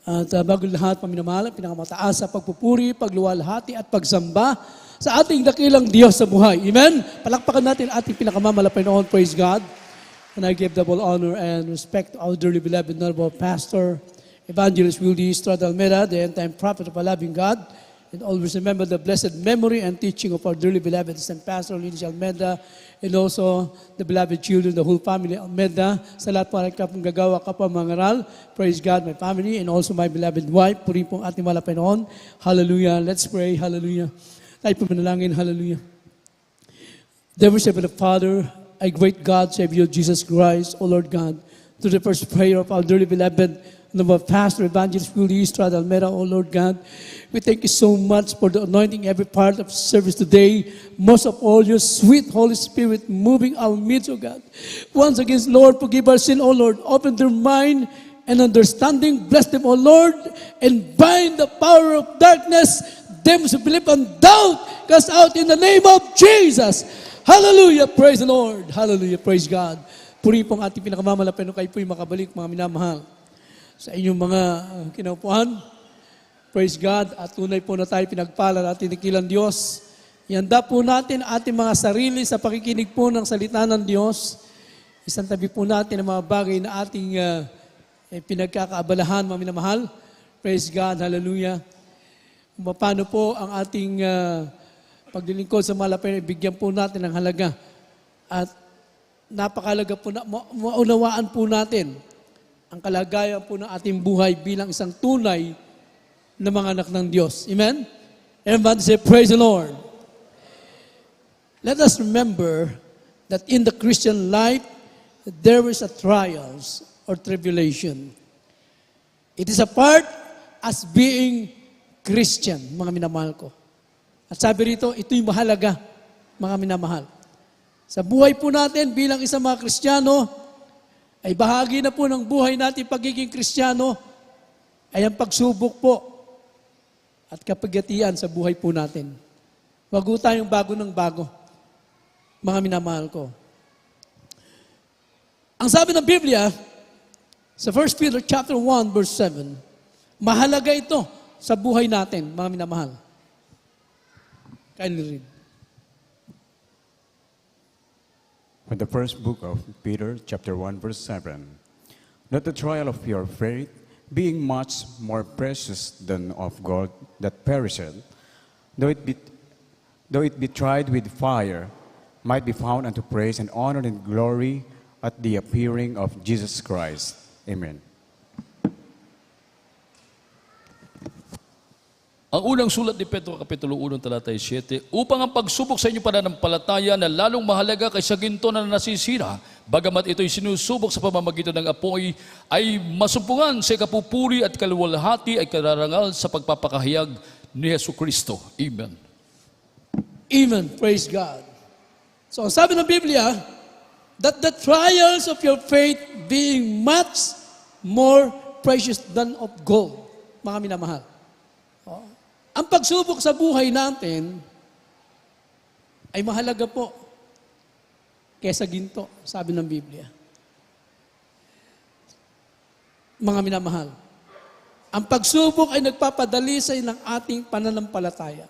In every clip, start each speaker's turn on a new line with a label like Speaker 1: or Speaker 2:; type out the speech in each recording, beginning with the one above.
Speaker 1: At bago lahat, paminamahal, pinakamataas sa pagpupuri, pagluwalhati at pagsamba sa ating dakilang Diyos sa buhay. Amen? Palakpakan natin ating pinakamamalapay noon. Praise God. And I give double honor and respect to our dearly beloved Honorable Pastor, Evangelist Wildy Estrada Almeida, the end-time prophet of a loving God. And always remember the blessed memory and teaching of our dearly beloved St. Pastor Linus Almeida, and also the beloved children, the whole family Almeida. Sa lahat po ka pong gagawa ka pa mangaral. Praise God, my family, and also my beloved wife. Puri pong ating malapay noon. Hallelujah. Let's pray. Hallelujah. Tayo po manalangin. Hallelujah. Dear Heavenly Father, a great God, Savior Jesus Christ, O Lord God, to the first prayer of our dearly beloved Pastor Evangelist Wildy Estrada Almeida, O Lord God, we thank you so much for the anointing every part of service today. Most of all, your sweet Holy Spirit moving our midst, O God. Once again, Lord, forgive our sin, O Lord. Open their mind and understanding. Bless them, O Lord, and bind the power of darkness. Them who believe and doubt, cast out in the name of Jesus. Hallelujah. Praise the Lord. Hallelujah. Praise God. Puri pong ating pinakamamalapay no kayo po'y makabalik, mga minamahal, sa inyong mga kinaupuan. Praise God. At tunay po na tayo pinagpala natin ng kilang Diyos. Ihanda po natin ating mga sarili sa pakikinig po ng salita ng Diyos. Isang tabi po natin ang mga bagay na ating pinagkakaabalahan, mga minamahal. Praise God. Hallelujah. Kung paano po ang ating paglilingkod sa malapay, bigyan po natin ng halaga. At napakalaga po na maunawaan po natin ang kalagayan po ng ating buhay bilang isang tunay na mga anak ng Diyos. Amen? Everybody say, praise the Lord. Let us remember that in the Christian life, there is a trials or tribulation. It is a part as being Christian, mga minamahal ko. At sabi rito, ito'y mahalaga, mga minamahal. Sa buhay po natin bilang isang mga Kristiyano, ay bahagi na po ng buhay natin pagiging Kristiyano, ay ang pagsubok po at kapagatian sa buhay po natin. Wag po tayong bago ng bago, mga minamahal ko. Ang sabi ng Biblia, sa 1 Peter chapter 1, verse 7, mahalaga ito sa buhay natin, mga minamahal. Kindly read.
Speaker 2: From the first book of Peter, chapter 1, verse 7. Let the trial of your faith, being much more precious than of gold that perisheth, though it be tried with fire, might be found unto praise and honor and glory at the appearing of Jesus Christ. Amen.
Speaker 3: Ang unang sulat ni Pedro, Kapitulo 1, talatay 7, upang ang pagsubok sa inyong pananampalataya na lalong mahalaga kaysa ginto na nasisira, bagamat ito'y sinusubok sa pamamagitan ng apoy, ay masumpungan sa kapupuri at kaluwalhati ay kararangal sa pagpapakahayag ni Yesu Kristo. Amen.
Speaker 1: Amen. Praise God. So, ang sabi ng Biblia, that the trials of your faith being much more precious than of gold, mga minamahal. Ang pagsubok sa buhay natin ay mahalaga po kesa ginto, sabi ng Biblia. Mga minamahal, ang pagsubok ay nagpapadalisay ng ating pananampalataya.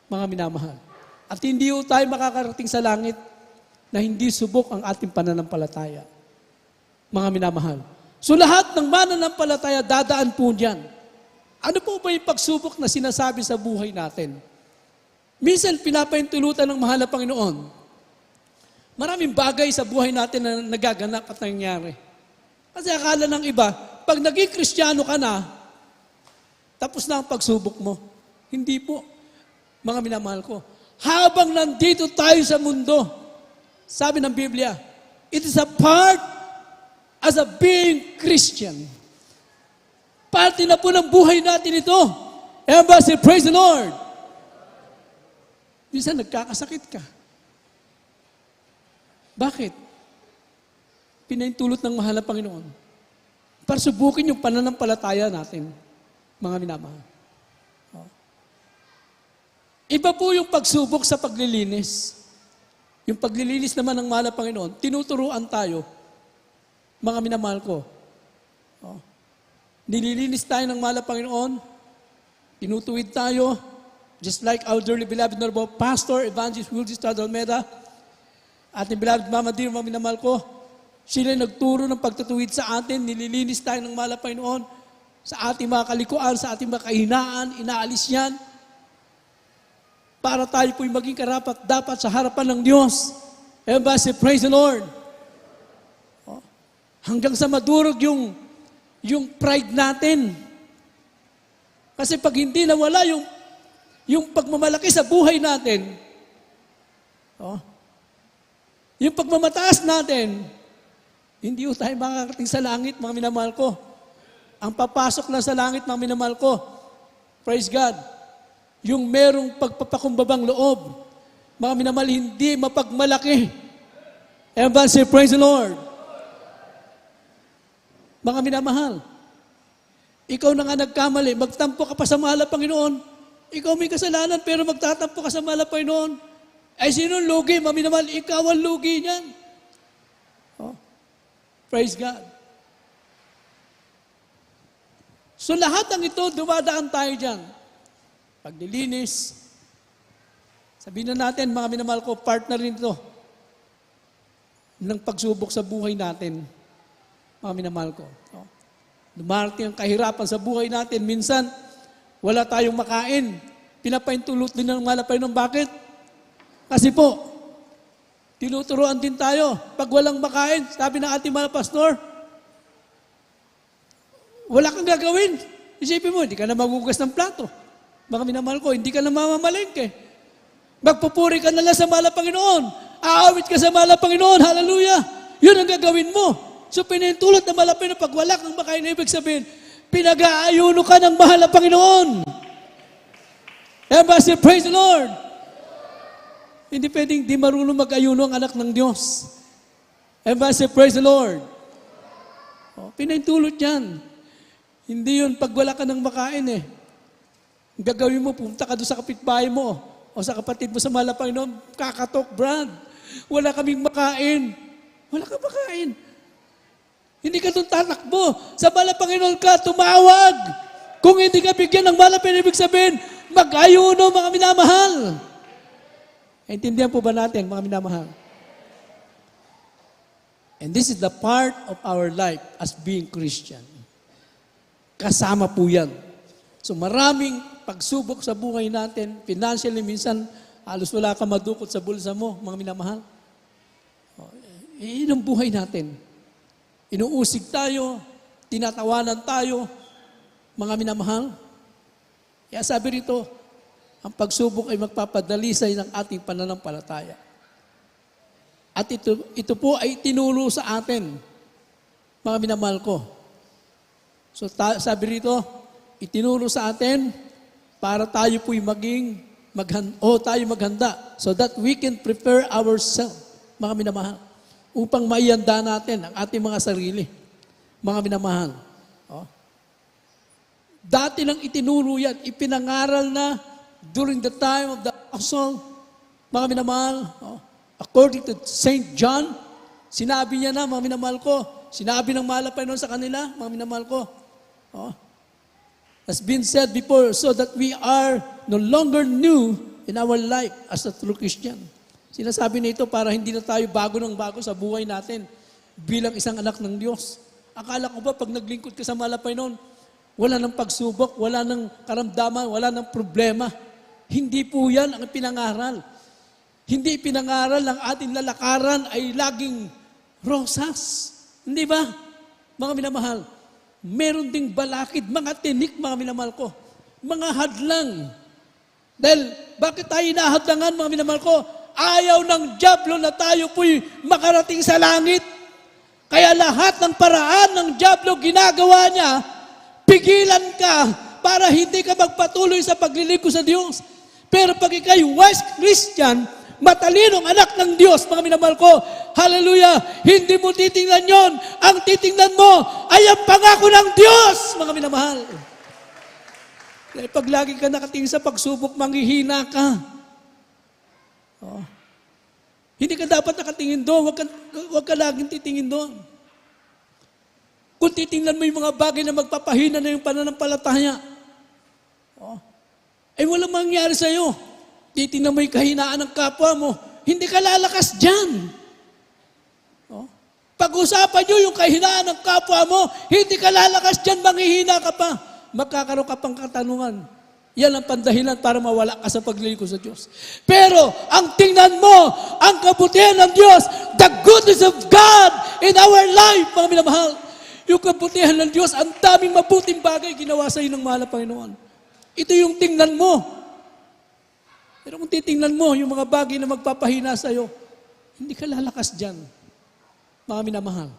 Speaker 1: Mga minamahal. At hindi po tayo makakarating sa langit na hindi subok ang ating pananampalataya. Mga minamahal. So lahat ng mananampalataya dadaan po diyan. Ano po ba yung pagsubok na sinasabi sa buhay natin? Minsan, pinapaintulutan ng mahal na Panginoon. Maraming bagay sa buhay natin na nagaganap at nangyayari. Kasi akala ng iba, pag naging Kristiyano ka na, tapos na ang pagsubok mo. Hindi po, mga minamahal ko. Habang nandito tayo sa mundo, sabi ng Biblia, it is a part as a being Christian. Parte na po ng buhay natin ito. Everybody say, praise the Lord. Minsan nagkakasakit ka. Bakit? Pinaintulot ng mahal na Panginoon. Para subukin yung pananampalataya natin, mga minamahal. Iba po yung pagsubok sa paglilinis. Yung paglilinis naman ng mahal na Panginoon, tinuturuan tayo, mga minamahal ko. Nililinis tayo ng mahal na Panginoon. Tinutuwid tayo. Just like our dearly beloved Honorable Pastor, Evangelist Wilgie Estrada Almeida, ating beloved Mama Dear, mga minamahal ko, sila nagturo ng pagtutuwid sa atin. Nililinis tayo ng mahal na Panginoon. Sa ating mga kalikuan, sa ating mga kahinaan, inaalis yan. Para tayo po'y maging karapat dapat sa harapan ng Diyos. Ayan ba? Say, praise the Lord. Hanggang sa madurog yung pride natin. Kasi pag hindi nawala yung pagmamalaki sa buhay natin, yung pagmamataas natin, hindi tayo makakarating sa langit, mga minamahal ko. Ang papasok na sa langit, mga minamahal ko, praise God, yung merong pagpapakumbabang loob, mga minamahal, hindi mapagmalaki. Ayan ba? Say, praise the Lord. Mga minamahal, ikaw na nga nagkamali, magtampo ka pa sa mahal na Panginoon. Ikaw may kasalanan, pero magtatampo ka sa mahal na Panginoon. Ay, sino lugi? Mga minamahal, ikaw ang lugi niyan. Praise God. So lahat ng ito, dumadaan tayo dyan. Paglilinis, sabihin na natin, mga minamahal ko, partner rin ito ng pagsubok sa buhay natin. Mga minamahal ko. Dumarating ang kahirapan sa buhay natin. Minsan, wala tayong makain. Pinapaintulot din ng mahal na Panginoon. Bakit? Kasi po, tinuturuan din tayo. Pag walang makain, sabi ng ating mga pastor, wala kang gagawin. Isipin mo, hindi ka na magugas ng plato. Mga minamahal ko, hindi ka na mamamalengke. Magpupuri ka na lang sa mahal na Panginoon. Aawit ka sa mahal na Panginoon. Hallelujah! Yun ang gagawin mo. So pinintulot na malapit na pag wala kang makain, ibig sabihin, pinag-aayuno ka ng mahal na Panginoon. Say, praise the Lord. Hindi pwedeng di marunong mag-ayuno ang anak ng Diyos. Say, praise the Lord. Pinintulot yan. Hindi yun pag wala ka ng makain eh. Ang gagawin mo, punta ka doon sa kapitbahay mo o sa kapatid mo sa mahal na Panginoon, kakatok, Brad. Wala kaming makain. Wala kang makain. Hindi ka doon tatakbo. Sa mahal na Panginoon ka, tumawag. Kung hindi ka bigyan ng mahal na Panginoon, ibig sabihin, mag-ayuno, mga minamahal. Intindihan po ba natin, mga minamahal? And this is the part of our life as being Christian. Kasama po yan. So maraming pagsubok sa buhay natin, financially, minsan, halos wala ka madukot sa bulsa mo, mga minamahal. Yun ang buhay natin. Inuusig tayo, tinatawanan tayo, mga minamahal. Kaya sabi rito, ang pagsubok ay magpapadalisay ng ating pananampalataya. At ito po ay tinuro sa atin, mga minamahal ko. So sabi rito, itinuro sa atin para tayo po'y tayo maghanda so that we can prepare ourselves, mga minamahal, upang maihanda natin ang ating mga sarili. Mga minamahal. Dati lang itinuro yan, ipinangaral na during the time of the apostle, mga minamahal. According to St. John, sinabi niya na, mga minamahal ko, sinabi ng mahal na Panginoon sa kanila, mga minamahal ko. Has been said before, so that we are no longer new in our life as a true Christian. Sinasabi na ito para hindi na tayo bago sa buhay natin bilang isang anak ng Diyos. Akala ko ba pag naglingkod ka sa mahal na Panginoon, wala nang pagsubok, wala nang karamdaman, wala nang problema. Hindi po yan ang pinangaral. Hindi pinangaral ang ating lalakaran ay laging rosas. Hindi ba? Mga minamahal, meron ding balakid, mga tinik, mga minamahal ko. Mga hadlang. Dahil, bakit tayo inahadlangan, mga minamahal ko? Ayaw ng dyablo na tayo po'y makarating sa langit. Kaya lahat ng paraan ng dyablo ginagawa niya, pigilan ka para hindi ka magpatuloy sa paglilingkod sa Diyos. Pero pag ikaw'y wise Christian, matalinong anak ng Diyos, mga minamahal ko, hallelujah, hindi mo titingnan yon. Ang titingnan mo ay ang pangako ng Diyos, mga minamahal. Kaya pag lagi ka nakatingin sa pagsubok, manghihina ka. Hindi ka dapat nakatingin doon, huwag ka laging titingin doon. Kung titingnan mo yung mga bagay na magpapahina na yung pananampalataya, walang mangyari sa'yo. Titingnan mo yung kahinaan ng kapwa mo, hindi ka lalakas dyan. Pag-usapan nyo yung kahinaan ng kapwa mo, hindi ka lalakas dyan, manghihina ka pa. Magkakaroon ka pang katanungan. Yan ang pandahilan para mawala ka sa paglilingkod sa Diyos. Pero, ang tingnan mo, ang kabutihan ng Diyos, the goodness of God in our life, mga minamahal. Yung kabutihan ng Diyos, ang daming mabuting bagay ginawa sa iyo ng mahal na Panginoon. Ito yung tingnan mo. Pero kung titingnan mo, yung mga bagay na magpapahina sa iyo, hindi ka lalakas dyan, mga minamahal.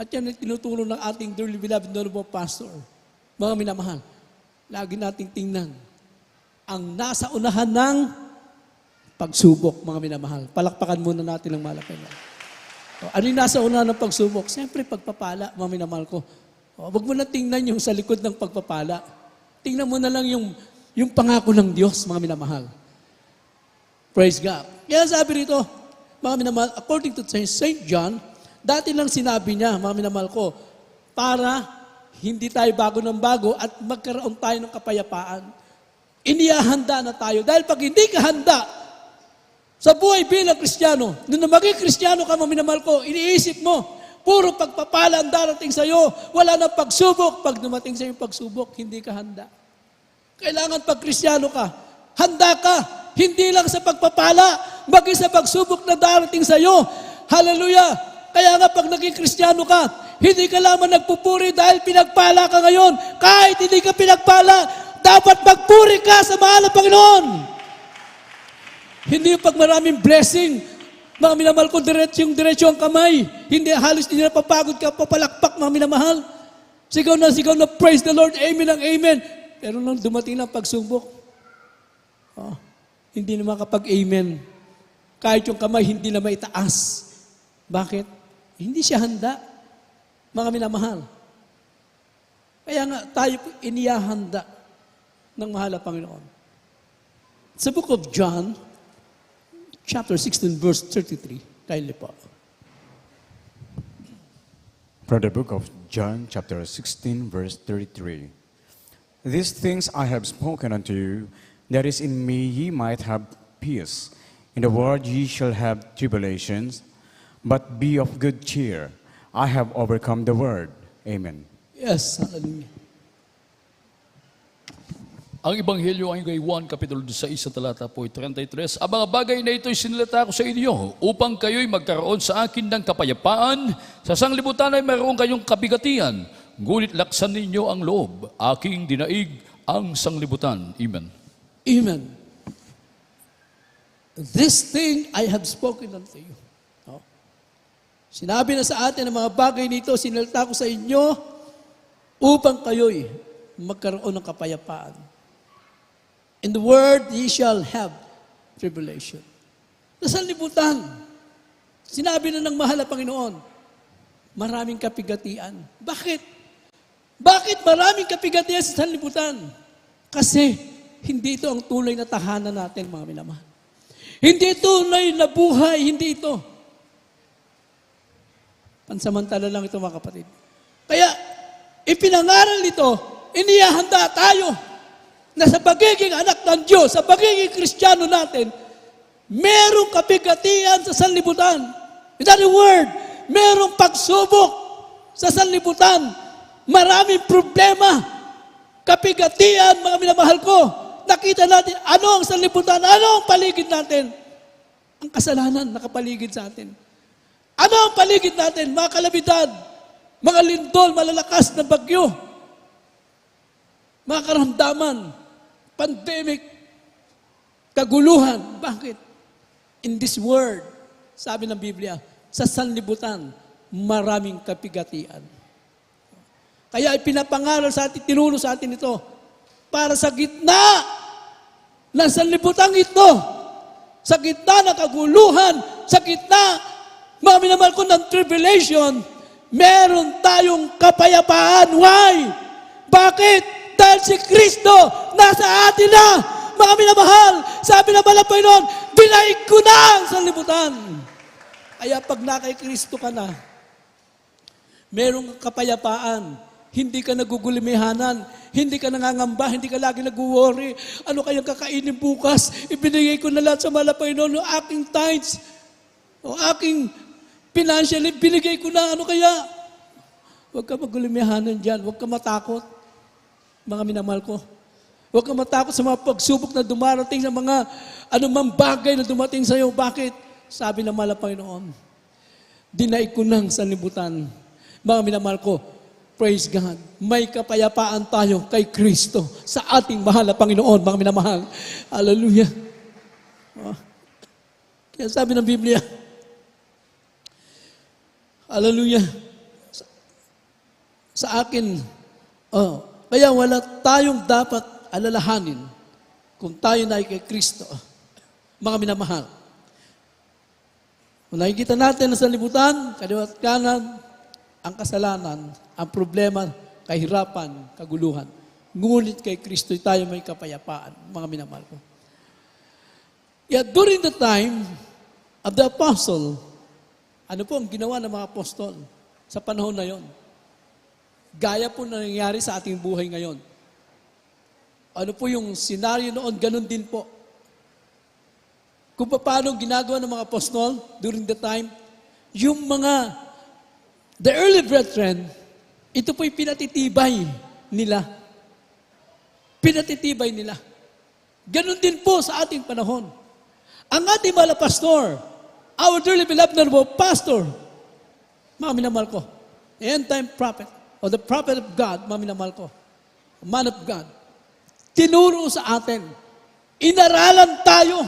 Speaker 1: At yan ang tinutulong ng ating dearly beloved Honorable Pastor. Mga minamahal, lagi nating tingnan ang nasa unahan ng pagsubok, mga minamahal. Palakpakan muna natin ang mahal na Panginoon. Ano yung nasa unahan ng pagsubok? Siyempre, pagpapala, mga minamahal ko. Huwag mo na tingnan yung sa likod ng pagpapala. Tingnan mo na lang yung pangako ng Diyos, mga minamahal. Praise God. Kaya sabi rito, mga minamahal, according to St. John, dati lang sinabi niya, mga minamahal ko, para hindi tayo bago ng bago at magkaroon tayo ng kapayapaan. Inihahanda na tayo. Dahil pag hindi ka handa sa buhay bilang Kristiyano, nung maging Kristiyano ka, mga minamahal ko, iniisip mo, puro pagpapala ang darating sa'yo, wala nang pagsubok. Pag dumating sa'yo yung pagsubok, hindi ka handa. Kailangan pag Kristiyano ka, handa ka, hindi lang sa pagpapala, maging sa pagsubok na darating sa'yo. Hallelujah! Kaya nga pag naging Kristiyano ka, hindi ka lamang nagpupuri dahil pinagpala ka ngayon. Kahit hindi ka pinagpala, dapat magpuri ka sa mahal na Panginoon. Hindi yung pag maraming blessing, mga minamahal ko, diretso ang kamay. Hindi, halos hindi na papagod ka, papalakpak, mga minamahal. Sigaw na, praise the Lord, amen ang amen. Pero nung dumating ng pagsubok, hindi na makapag-amen. Kahit yung kamay, hindi na maitaas. Bakit? Hindi siya handa, mga minamahal. Kaya nga, tayo iniyahanda ng mahal na Panginoon. Sa book of John, chapter 16, verse 33. Kindly po.
Speaker 2: From the book of John, chapter 16, verse 33. These things I have spoken unto you, that is in me ye might have peace. In the world ye shall have tribulations, but be of good cheer. I have overcome the world. Amen.
Speaker 1: Yes, hallelujah.
Speaker 3: Ang Ebanghelyo ay kay Juan, Kapitulo 16, talata po 33. Ang mga bagay na ito'y sinilata ko sa inyo upang kayo'y magkaroon sa akin ng kapayapaan. Sa sanglibutan ay mayroon kayong kabigatian. Ngunit laksan ninyo ang loob. Aking dinaig ang sanglibutan. Amen.
Speaker 1: Amen. This thing I have spoken unto you. Sinabi na sa atin ang mga bagay nito, sinilata ko sa inyo upang kayo'y magkaroon ng kapayapaan. In the world, ye shall have tribulation. Sa sanlibutan, sinabi na ng mahal na Panginoon, maraming kapigatian. Bakit? Bakit maraming kapigatian sa sanlibutan? Kasi hindi ito ang tunay na tahanan natin, mga minamahal. Hindi tunay na buhay, hindi ito. Pansamantala lang ito, mga kapatid. Kaya, ipinangaral nito, inihahanda tayo na sa pagiging anak ng Diyos, sa pagiging Kristiyano natin, merong kapigatian sa sanlibutan. In other word, merong pagsubok sa sanlibutan. Maraming problema, kapigatian, mga minamahal ko. Nakita natin, ano ang sanlibutan, ano ang paligid natin? Ang kasalanan nakapaligid sa atin. Ano ang paligid natin? Mga kalamidad, mga lindol, malalakas na bagyo, mga karamdaman, pandemic, kaguluhan. Bakit? In this world, sabi ng Biblia, sa sanlibutan, maraming kapigatian. Kaya ipinapangaral sa atin, tinulo sa atin ito, para sa gitna ng sanlibutan ito, sa gitna ng kaguluhan, sa gitna, mga minamahal ko, ng tribulation, meron tayong kapayapaan. Why? Bakit? Dahil si Kristo nasa atin na. Mga minamahal, sabi na pala Panginoon, dinaig ko na ang sanlibutan. Kaya pag na kay Kristo ka na, Merong kapayapaan. Hindi ka nagugulimehanan. Hindi ka nangangamba. Hindi ka lagi nag-worry. Ano kayang kakainin bukas? Ibinigay ko na lahat sa mahal na Panginoon. O aking tithes. O aking financial. Binigay ko na. Ano kaya? Huwag ka magulimehanan dyan. Huwag ka matakot. Mga minamahal ko. Huwag ka matakot sa mga pagsubok na dumarating sa mga anumang bagay na dumating sa iyo. Bakit? Sabi ng mahal na Panginoon, dinaig ko ng sanlibutan. Mga minamahal ko, praise God, may kapayapaan tayo kay Kristo sa ating mahal na Panginoon, mga minamahal. Hallelujah. Oh. Kaya sabi ng Biblia, hallelujah, sa akin, kaya wala tayong dapat alalahanin kung tayo na ay kay Kristo, mga minamahal. Kung nakikita natin sa libutan, kaliwat kanan, ang kasalanan, ang problema, kahirapan, kaguluhan. Ngunit kay Kristo tayo may kapayapaan, mga minamahal ko. Yet during the time of the apostle, ano po ang ginawa ng mga apostol sa panahon na yon? Gaya po na nangyayari sa ating buhay ngayon. Ano po yung senaryo noon, ganun din po. Kung paano ginagawa ng mga apostol during the time, yung the early brethren, ito po'y pinatitibay nila. Pinatitibay nila. Ganun din po sa ating panahon. Ang ating mahal na pastor, our dearly beloved na pastor, mga minamahal ko, end-time prophet, or the prophet of God, mga minamahal ko, man of God, tinuro sa atin, inaralan tayo,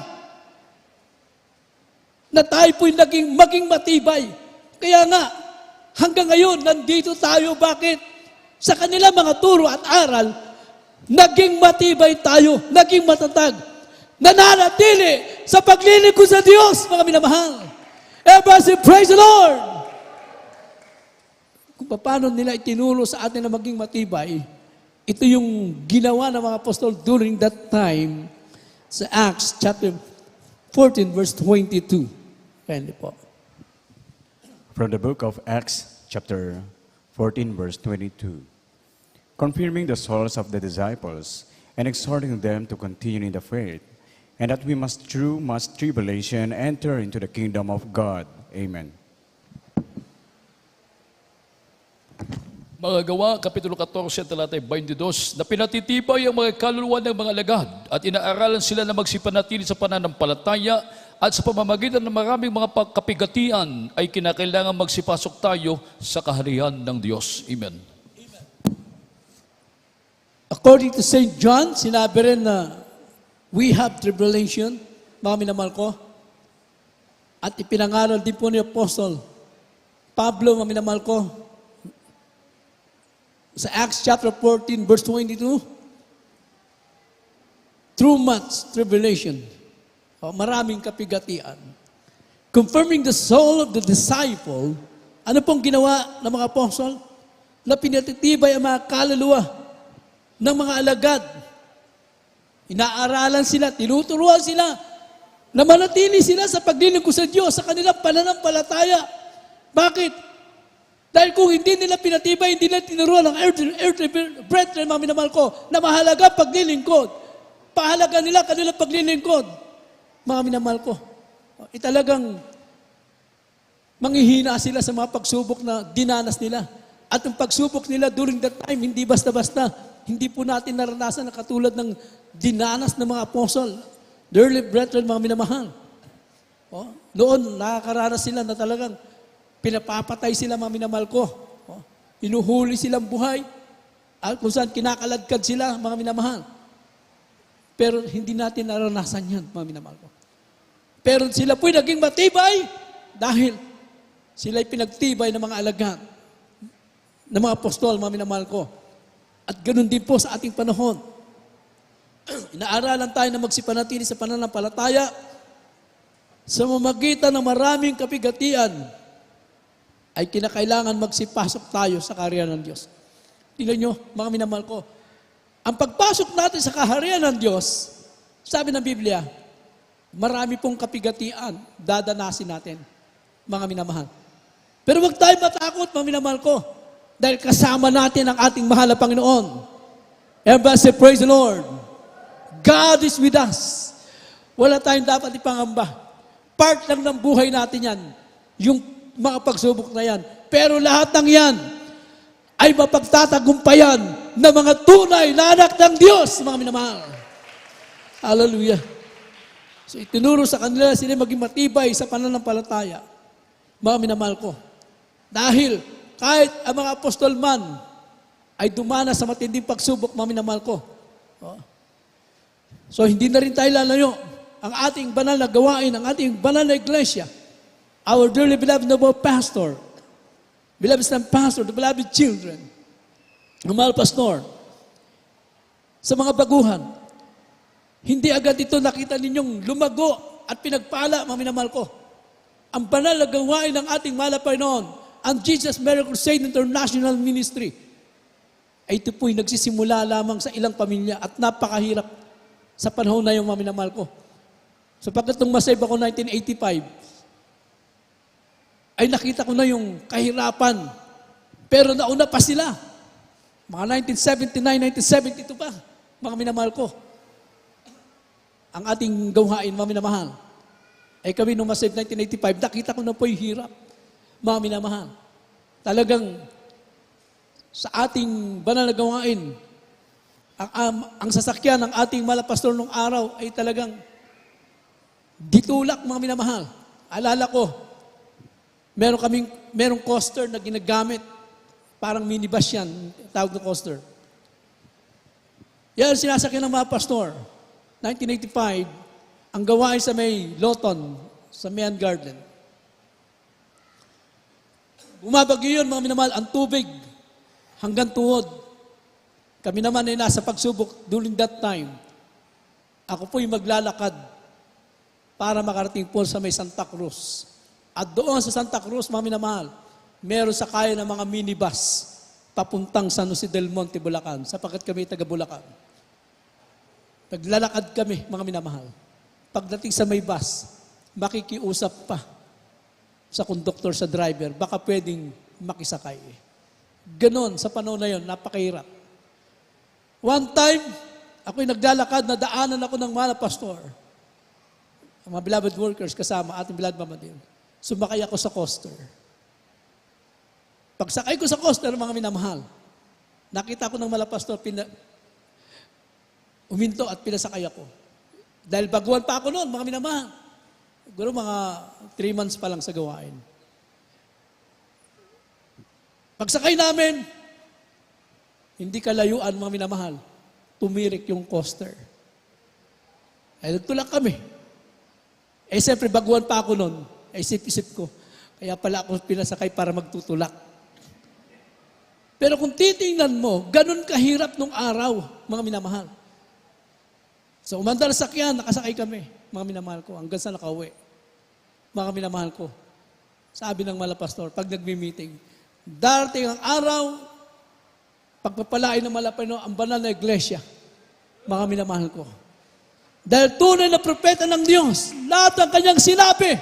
Speaker 1: na tayo po'y maging matibay. Kaya nga, hanggang ngayon, nandito tayo. Bakit? Sa kanila mga turo at aral, naging matibay tayo, naging matatag, nananatili sa paglilingkod sa Diyos, mga minamahal. Everybody say, praise the Lord! Kung paano nila itinuro sa atin na maging matibay, ito yung ginawa ng mga apostol during that time sa Acts chapter 14 verse 22. Kaya po.
Speaker 2: From the book of Acts, chapter 14, verse 22. Confirming the souls of the disciples and exhorting them to continue in the faith, and that we must through much tribulation enter into the kingdom of God. Amen.
Speaker 3: Mga Gawa, Kapitulo 14, talatay 22, na pinatitibay ang mga kaluluwa ng mga alagad at inaaralan sila na magsipanatili sa pananampalataya at sa pamamagitan ng maraming mga pagkapigatian ay kinakailangan magsipasok tayo sa kaharian ng Diyos. Amen.
Speaker 1: According to St. John, sinabi rin na we have tribulation, mga minamahal ko, at ipinangaral din po ni Apostle Pablo, mga minamahal ko, sa Acts chapter 14, verse 22, through much tribulation, maraming kapigatian, confirming the soul of the disciple, ano pong ginawa ng mga apostol? Na pinatitibay ang mga kaluluwa ng mga alagad. Inaaralan sila, tinuturuan sila, na manatili sila sa paglilingkod sa Diyos, sa kanilang pananampalataya. Bakit? Dahil kung hindi nila pinatibay, hindi nila tinuruan ng earthly brethren, mga minamahal ko, na mahalaga paglilingkod. Pahalaga nila kanilang paglilingkod. Mga minamahal ko, talagang manghihina sila sa mga pagsubok na dinanas nila. At ang pagsubok nila during that time, hindi basta-basta. Hindi po natin naranasan na katulad ng dinanas ng mga apostol. The early brethren, mga minamahal. Noon, nakakaranas sila na talagang pinapapatay sila, mga minamahal ko. Inuhuli silang buhay. At kung saan kinakaladkad sila, mga minamahal. Pero hindi natin naranasan yan, mga minamahal ko. Pero sila po'y naging matibay dahil sila'y pinagtibay ng mga alagad, ng mga apostol, mga minamahal ko. At ganun din po sa ating panahon. Inaaralan tayo na magsipanatili sa pananampalataya sa mamagitan ng maraming kapigatian ay kinakailangan magsipasok tayo sa kaharian ng Diyos. Tingnan nyo, mga minamahal ko, ang pagpasok natin sa kaharian ng Diyos, sabi ng Biblia, marami pong kapigatian dadanasin natin, mga minamahal. Pero huwag tayo matakot, mga minamahal ko. Dahil kasama natin ang ating mahal na Panginoon. Everybody say, praise the Lord. God is with us. Wala tayong dapat ipangamba. Part lang ng buhay natin yan. Yung mga pagsubok na yan. Pero lahat ng yan ay mapagtatagumpayan ng mga tunay na anak ng Diyos, mga minamahal. Hallelujah. So itinuro sa kanila sila maging matibay sa pananampalataya. Mga minamahal ko. Dahil kahit ang mga apostol man ay dumanas sa matinding pagsubok, mga minamahal ko. So hindi na rin tayo lalayo. Ang ating banal na gawain, ang ating banal na iglesia, our dearly beloved noble pastor, beloved son pastor, the beloved children, ang mahal pastor, sa mga baguhan, hindi agad ito nakita ninyong lumago at pinagpala, mga minamahal ko. Ang banal na gawain ng ating mahal na Panginoon, ang Jesus Miracle Crusade International Ministry, ay ito po'y nagsisimula lamang sa ilang pamilya at napakahirap sa panahon na yung mga minamahal ko. Sapagkat nung masave ako 1985, ay nakita ko na yung kahirapan. Pero nauna pa sila. Mga 1979, 1972 pa, mga minamahal ko. Ang ating gawain, mga minamahal. Ay kami nung masave 1985, nakita ko na po yung hirap, mga minamahal. Talagang sa ating banal na gawain, ang sasakyan ng ating malapastor nung araw ay talagang ditulak, mga minamahal. Alala ko, merong coaster na ginagamit. Parang minibus yan, tawag na coaster. Yan sinasakyan ng mga pastor. 1985, ang gawain sa may Lawton, sa Mayan Garden. Bumabagyo yun, mga minamahal, ang tubig hanggang tuhod. Kami naman ay nasa pagsubok during that time. Ako po'y maglalakad para makarating po sa may Santa Cruz. At doon sa Santa Cruz, mga minamahal, meron sa kaya ng mga minibus papuntang San Jose del Monte, Bulacan, sapagkat kami taga Bulacan. Naglalakad kami, mga minamahal. Pagdating sa may bus, makikiusap pa sa konduktor, sa driver, baka pwedeng makisakay. Ganon, sa panahon na yon, napakahirap. One time, ako'y naglalakad, nadaanan ako ng mga pastor. Ang mga beloved workers kasama, ating beloved mama din. Sumakay ako sa coaster. Pagsakay ko sa coaster, mga minamahal, nakita ko ng malapastor, uminto at pinasakay ako. Dahil baguhan pa ako noon, mga minamahal. Siguro mga 3 months pa lang sa gawain. Pagsakay namin, hindi kalayuan, mga minamahal, tumirik yung coaster. Ay, nagtulak kami. Eh, siyempre, baguhan pa ako noon. Ay, isip-isip ko. Kaya pala ako pinasakay para magtutulak. Pero kung titingnan mo, ganun kahirap nung araw, mga minamahal. So, umandar sa sakyan, nakasakay kami, mga minamahal ko, hanggang sa nakauwi. Mga minamahal ko. Sabi ng malapastor, pag nagmi-meeting, darating ang araw, pagpapalain ng malapano, ang banal na iglesia, mga minamahal ko. Dahil tunay na propeta ng Diyos, lahat ng kanyang sinabi,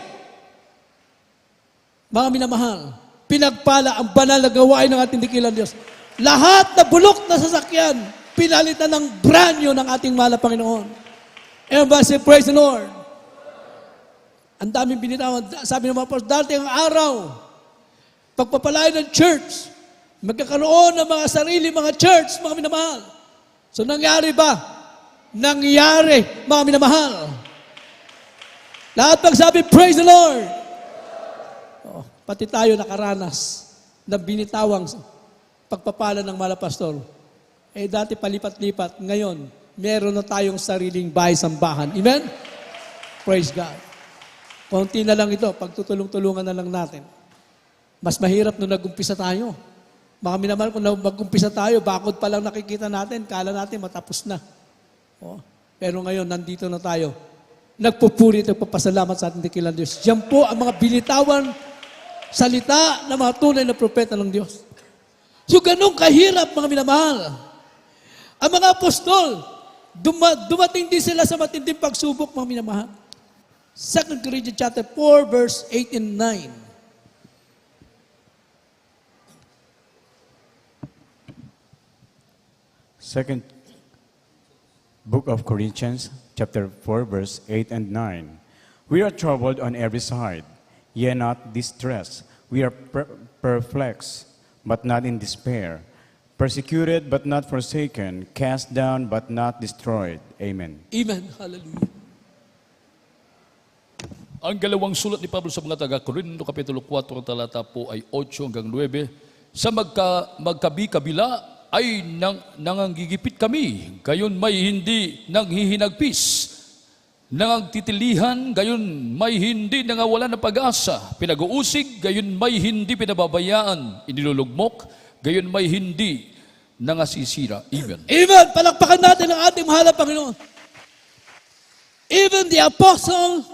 Speaker 1: mga minamahal, pinagpala ang banal na gawain ng ating dikilang Diyos. Lahat na bulok na sasakyan, pinalitan ng brand new ng ating mahal na Panginoon. Everybody say, praise the Lord. Ang daming binitawan. Sabi ng mga pastor, darating ang araw, pagpapalain ng church, magkakaroon ng mga sarili, mga church, mga minamahal. So nangyari ba? Nangyari, mga minamahal. Lahat magsabi, praise the Lord. Oh, pati tayo nakaranas na binitawang pagpapala ng mga pastor. Eh dati palipat-lipat, ngayon, meron na tayong sariling bahay-sambahan. Amen? Praise God. Konti na lang ito, pagtutulong-tulungan na lang natin. Mas mahirap nung nag-umpisa tayo. Mga minamahal, kung mag-umpisa tayo, bakod pa lang nakikita natin, kala natin matapos na. Oh, pero ngayon, nandito na tayo. Nagpupuri at nagpapasalamat sa ating dakilang Diyos. Diyan po ang mga binitawan salita ng mga tunay na propeta ng Diyos. So, ganun kahirap, mga minamahal. Ang mga apostol, dumating din sila sa matinding pagsubok, mga minamahal. 2 Corinthians chapter 4, verse 8 and 9.
Speaker 2: Second Book of Corinthians, chapter 4, verse 8 and 9. We are troubled on every side, yet not distressed. We are perplexed, but not in despair. Persecuted, but not forsaken. Cast down, but not destroyed. Amen.
Speaker 1: Amen. Hallelujah.
Speaker 3: Ang galawang sulat ni Pablo sa mga taga-Korinto, Kapitulo 4, talata po ay 8 hanggang 9. Sa magkabi-kabila ay nangangigipit kami, gayon may hindi nanghihinagpis. Nangagtitilihan, gayon may hindi nangawalan ng pag-asa. Pinag-uusig, gayon may hindi pinababayaan. Inilulugmok, gayon may hindi nangasisira. Amen.
Speaker 1: Amen. Palakpakan natin ang ating mahal na Panginoon. Even the apostle,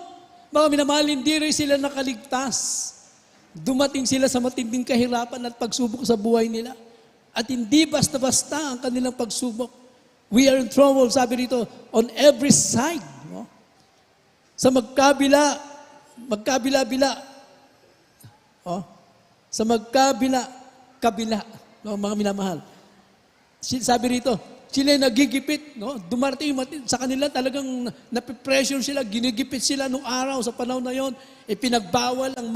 Speaker 1: mga minamahal, hindi rin sila nakaligtas. Dumating sila sa matinding kahirapan at pagsubok sa buhay nila. At hindi basta-basta ang kanilang pagsubok. We are in trouble, sabi rito, on every side. No? Sa magkabila, oh, sa kabila, no, mga minamahal. Sabi rito, sila nagigipit, no? Dumarating sa kanila talagang napipressure sila, ginigipit sila nung araw sa panahon na yon. Pinagbawal ang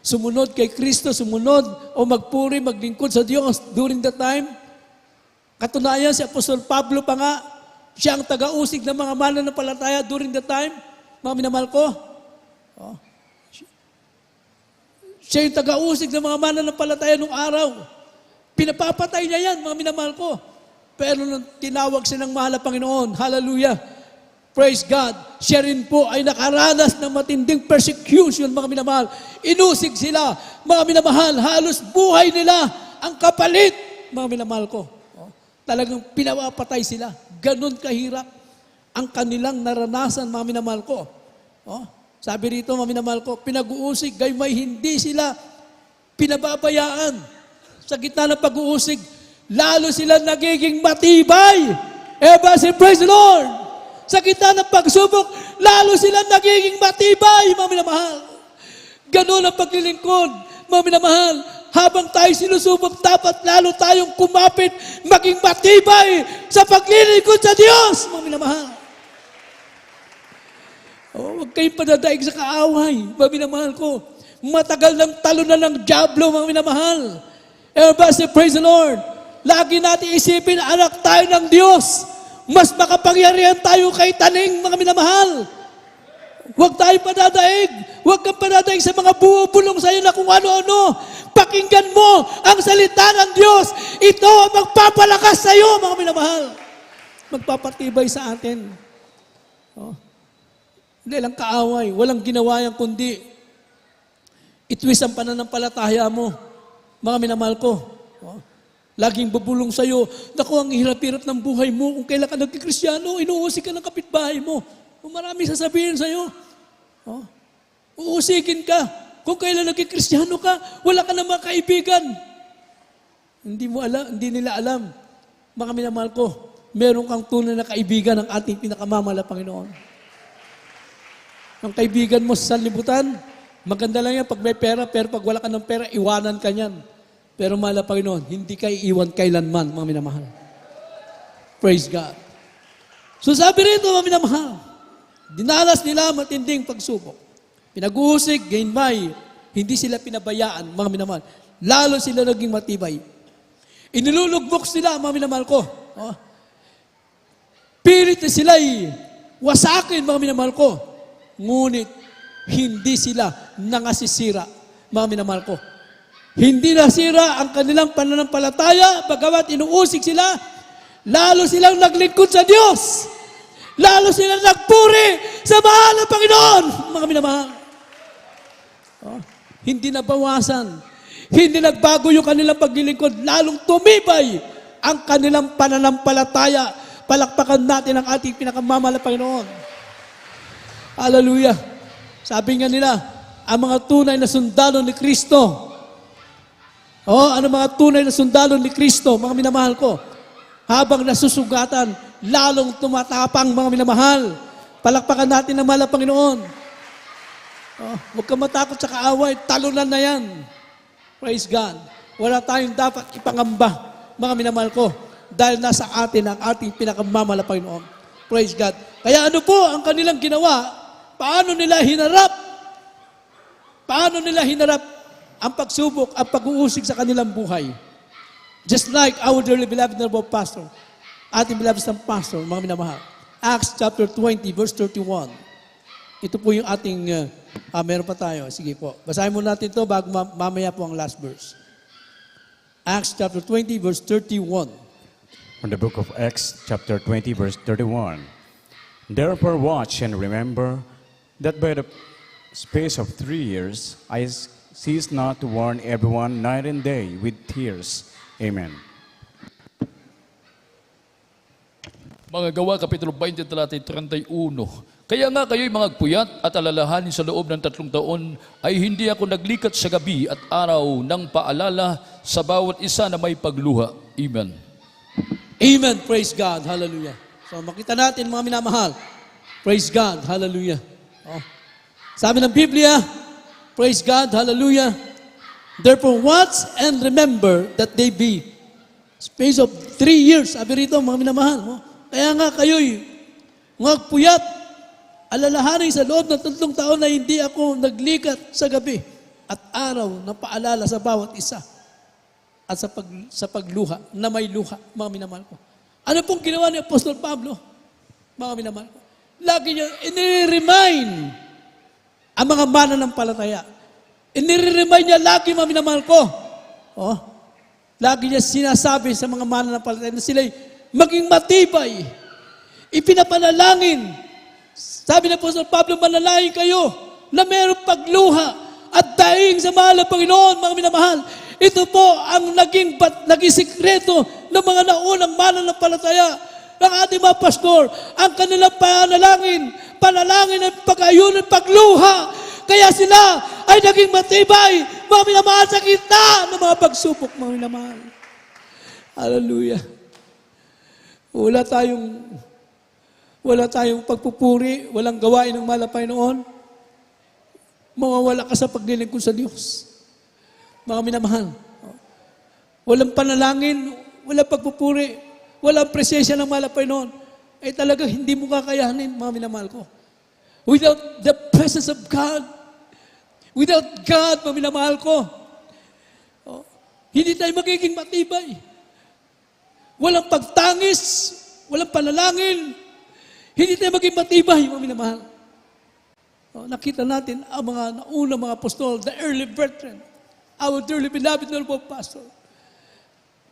Speaker 1: sumunod kay Kristo, sumunod o magpuri, maglingkod sa Diyos during that time. Katunayan, si Apostol Pablo pa nga, siya ang taga-usig ng mga mananampalataya during that time. Mga minamahal ko, oh, siya yung taga-usig ng mga mananampalataya nung araw. Pinapapatay niya yan, mga minamahal ko. Pero nung tinawag siya ng mahal na Panginoon, hallelujah, praise God, siya rin po ay nakaranas ng matinding persecution, mga minamahal. Inusig sila, mga minamahal, halos buhay nila ang kapalit, mga minamahal ko. Oh, talagang pinapapatay sila. Ganon kahirap ang kanilang naranasan, mga minamahal ko. Oh, sabi rito, mga minamahal ko, pinag-uusig, gayon may hindi sila pinababayaan. Sa gitna ng pag-uusig, lalo sila nagiging matibay. Everybody say, praise the Lord. Sa gitna ng pagsubok, lalo sila nagiging matibay, mga minamahal. Ganun ang paglilingkod, mga minamahal. Habang tayo sinusubok, dapat lalo tayong kumapit, maging matibay sa paglilingkod sa Diyos, mga minamahal. Oh, huwag kayong padadaig sa kaaway, mga minamahal ko. Matagal ng talunan ng dyablo, mga minamahal. Everybody say, praise the Lord. Lagi natin isipin, anak tayo ng Diyos. Mas makapangyarihan tayo kay taning, mga minamahal. Huwag tayo padadaig. Huwag kang padadaig sa mga bubulong sa iyo na kung ano-ano. Pakinggan mo ang salita ng Diyos. Ito ang magpapalakas sa iyo, mga minamahal. Magpapatibay sa atin. Oh. Hindi lang kaaway. Walang ginawa yan kundi itwis ang pananampalataya mo. Mga minamahal ko. Oh. Laging bubulong sa'yo, naku, ang hirap-hirap ng buhay mo. Kung kailan ka nagkikristyano, inuusig ka ng kapitbahay mo. Kung marami sasabihin sa'yo, oh, uusigin ka. Kung kailan nagkikristyano ka, wala ka na mga kaibigan. Hindi nila alam. Mga minamahal ko, meron kang tunay na kaibigan ng ating pinakamamahal na Panginoon. Ang kaibigan mo sa sanlibutan, maganda lang yan pag may pera, pero pag wala ka ng pera, iwanan ka niyan. Pero mahal na Panginoon, hindi kayo iwan kailanman, mga minamahal. Praise God. So sabi rito, mga minamahal, dinanas nila matinding pagsubok. Pinag-uusig, gainbay, hindi sila pinabayaan, mga minamahal. Lalo sila naging matibay. Inilulugbok sila, mga minamahal ko. Oh. Pilit na sila'y wasakin, mga minamahal ko. Ngunit, hindi sila nangasisira, mga minamahal ko. Hindi nasira ang kanilang pananampalataya, bagamat inuusig sila, lalo silang naglingkod sa Diyos. Lalo silang nagpuri sa mahal na Panginoon, mga minamahal. Oh, hindi nabawasan. Hindi nagbago yung kanilang paglilingkod, lalong tumibay ang kanilang pananampalataya. Palakpakan natin ang ating pinakamamahal na Panginoon. Hallelujah. Sabi nga nila, ang mga tunay na sundalo ni Kristo, ano mga tunay na sundalo ni Kristo, mga minamahal ko, habang nasusugatan, lalong tumatapang, mga minamahal. Palakpakan natin ang mahal na Panginoon. Huwag kang matakot sa kaaway, talunan na yan. Praise God. Wala tayong dapat ipangamba, mga minamahal ko. dahil nasa atin ang ating pinakamamalapay noon. Praise God. Kaya ano po ang kanilang ginawa? Paano nila hinarap? Paano nila hinarap ang pagsubok, ang pag-uusig sa kanilang buhay? Just like our dearly beloved na pastor, ating beloved na pastor, mga minamahal. Acts chapter 20, verse 31. Ito po yung ating, meron pa tayo. Sige po. Basahin muna natin ito bago mamaya po ang last verse. Acts chapter 20, verse 31.
Speaker 2: From the book of Acts, chapter 20, verse 31. Therefore watch and remember that by the space of 3 years I cease not to warn everyone night and day with tears. Amen.
Speaker 3: Mga Gawa, Kapitulo 20, talata 31. Kaya nga kayo'y mga puyat at alalahanin sa loob ng 3 taon ay hindi ako naglikat sa gabi at araw ng paalala sa bawat isa na may pagluha. Amen.
Speaker 1: Amen. Praise God. Hallelujah. So makita natin mga minamahal. Praise God. Hallelujah. Oh. Sabi ng Biblia, praise God. Hallelujah. Therefore watch and remember that they be space of 3 years. Sabi rito mga minamahal. Oh. Kaya nga kayo'y mga puyat, alalahanin sa loob ng 3 taon na hindi ako naglikat sa gabi at araw na paalala sa bawat isa at sa pagluha, na may luha, mga minamahal ko. Ano pong ginawa ni Apostol Pablo, mga minamahal ko? Lagi niya inire-remind ang mga mananampalataya. Inire-remind niya lagi, mga minamahal ko. Oh, lagi niya sinasabi sa mga mananampalataya na sila'y maging matibay. Ipinapanalangin. Sabi ng Apostol Pablo, manalangin kayo na mayroong pagluha at daing sa mahal ng Panginoon, mga minamahal. Ito po ang naging sikreto ng mga naunang mananampalataya ng ating mga pastor. Ang kanilang panalangin at pag-ayunan, pagluha. Kaya sila ay naging matibay, mga minamahal, sa gitna ng mga pagsubok, mga minamahal. Hallelujah. Wala tayong pagpupuri, walang gawain ng malapay noon. Mawawala ka sa paglilingkod sa Diyos. Mga minamahal. Walang panalangin, walang pagpupuri, walang presensya ng malapay noon. Eh talaga hindi mo kakayanin, mga minamahal ko. Without the presence of God, without God, mga minamahal ko, hindi tayo magiging matibay. Walang pagtangis, walang panalangin, hindi tayo maging matibay, mga minamahal. Nakita natin ang mga naunang mga apostol, the early brethren, our dearly beloved noble pastor.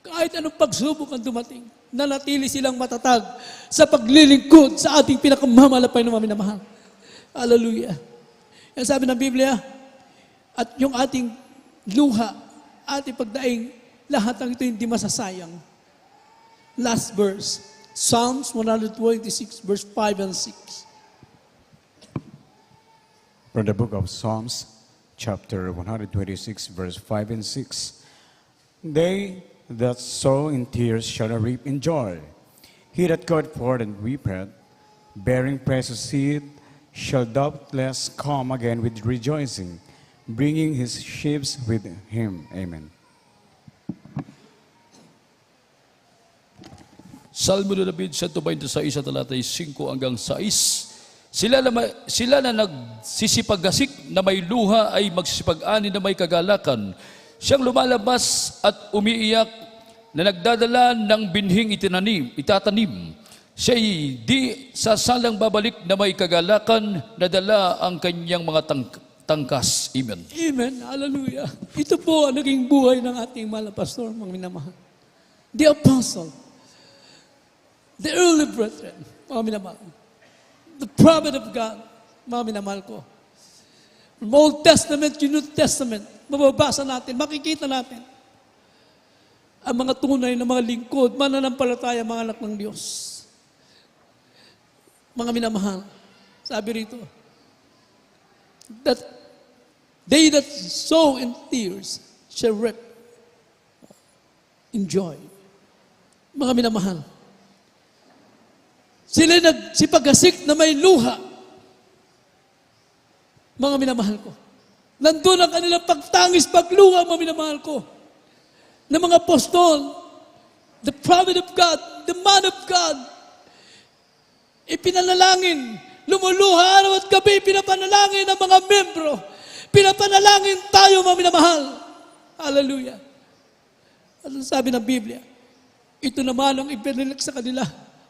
Speaker 1: Kahit anong pagsubok ang dumating, nanatili silang matatag sa paglilingkod sa ating pinakamamalapay na mga minamahal. Hallelujah. Yan sabi ng Biblia, at yung ating luha, ating pagdaing, lahat ng ito hindi masasayang. Last verse, Psalms 126, verse 5 and 6.
Speaker 2: From the book of Psalms, chapter 126, verse 5 and 6. They that sow in tears shall reap in joy. He that goeth forth and weepeth, bearing precious seed, shall doubtless come again with rejoicing, bringing his sheaves with him. Amen.
Speaker 3: Salmo ni David, 126, talata 5 hanggang 6. Sila na nagsisipaggasik na may luha ay magsisipag-ani na may kagalakan. Siyang lumalabas at umiiyak na nagdadala ng binhing itatanim. Siya'y di sasalang babalik na may kagalakan na dala ang kanyang mga tangkas. Amen.
Speaker 1: Amen. Hallelujah. Ito po ang naging buhay ng ating mahal na pastor, mga minamahal. The apostle, the early brethren, mga minamahal. The prophet of God, mga minamahal ko. From Old Testament to New Testament, mababasa natin, makikita natin ang mga tunay na mga lingkod, mananampalataya, mga anak ng Diyos. Mga minamahal, sabi rito, that they that sow in tears shall reap in joy. Mga minamahal, sila nagsipaggasik na may luha. Mga minamahal ko. Nandun ang kanilang pagtangis, pagluha, mga minamahal ko. Na mga apostol, the prophet of God, the man of God, ipinanalangin, lumuluha araw at gabi, pinapanalangin ang mga membro, pinapanalangin tayo, mga minamahal. Hallelujah. Ano sabi ng Biblia? Ito naman ang ipinilik sa kanila,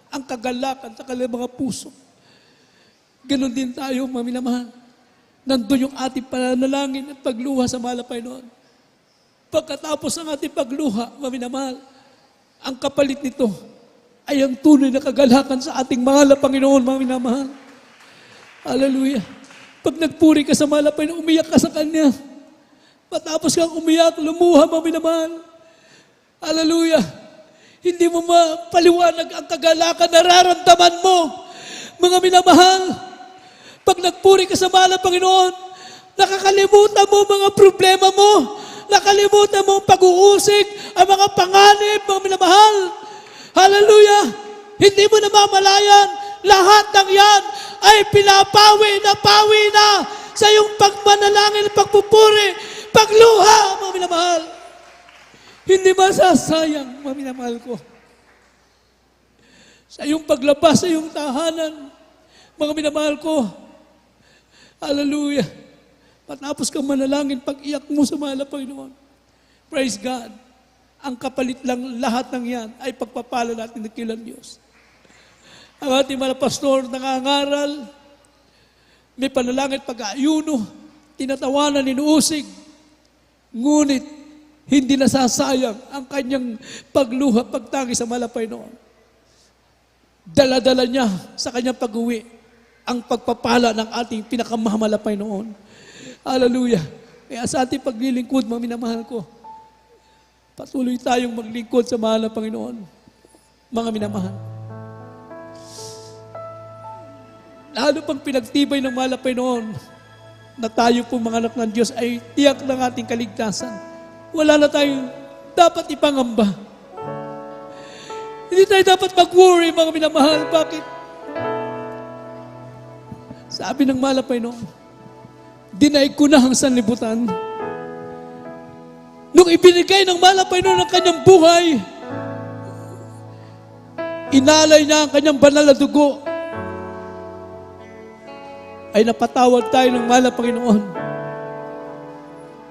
Speaker 1: ang kagalakan sa kanilang mga puso. Ganon din tayo, mga minamahal. Nandun yung ating pananalangin at pagluha sa mahal na Panginoon. Pagkatapos ng ating pagluha, mga minamahal, ang kapalit nito ay ang tunay na kagalakan sa ating mahal na Panginoon, mga minamahal. Hallelujah. Pag nagpuri ka sa mahal na Panginoon, umiyak ka sa Kanya. Matapos kang umiyak, lumuha, mga minamahal. Hallelujah. Hindi mo mapaliwanag ang kagalakan na nararamdaman mo, mga minamahal. Pag nagpuri ka sa mahal na Panginoon, nakakalimutan mo mga problema mo, nakalimutan mo ang pag-uusig, ang mga panganib, mga minamahal. Hallelujah! Hindi mo namamalayan, lahat ng yan ay pinapawi na sa iyong pagmanalangin, pagpupuri, pagluha, mga minamahal. Hindi masasayang, mga minamahal ko. Sa iyong paglabas, sa iyong tahanan, mga minamahal ko, hallelujah. Matapos kang manalangin, pag-iyak mo sa mahal na Panginoon. Praise God. Ang kapalit lang lahat ng yan ay pagpapala natin ng kilang Diyos. Ang ating mga pastor nangangaral, may panalangin pag-aayuno, tinatawanan, inuusig. Ngunit, hindi nasasayang ang kanyang pagluha, pagtangi sa mahal na Panginoon. Dala-dala niya sa kanyang pag-uwi ang pagpapala ng ating pinakamahal na Panginoon. Hallelujah. Kaya sa ating paglilingkod, mga minamahal ko, patuloy tayong maglingkod sa mahal na Panginoon. Mga minamahal. Lalo pang pinagtibay ng mahal na Panginoon na tayo po mga anak ng Diyos ay tiyak ng ating kaligtasan. Wala na tayong dapat ipangamba. Hindi tayo dapat mag-worry, mga minamahal. Bakit? Sabi ng mahal na Panginoon, dinaig ko na ang sanlibutan. Nung ibinigay ng mahal na Panginoon ang kanyang buhay, inalay niya ang kanyang banal na dugo, ay napatawad tayo ng mahal na Panginoon.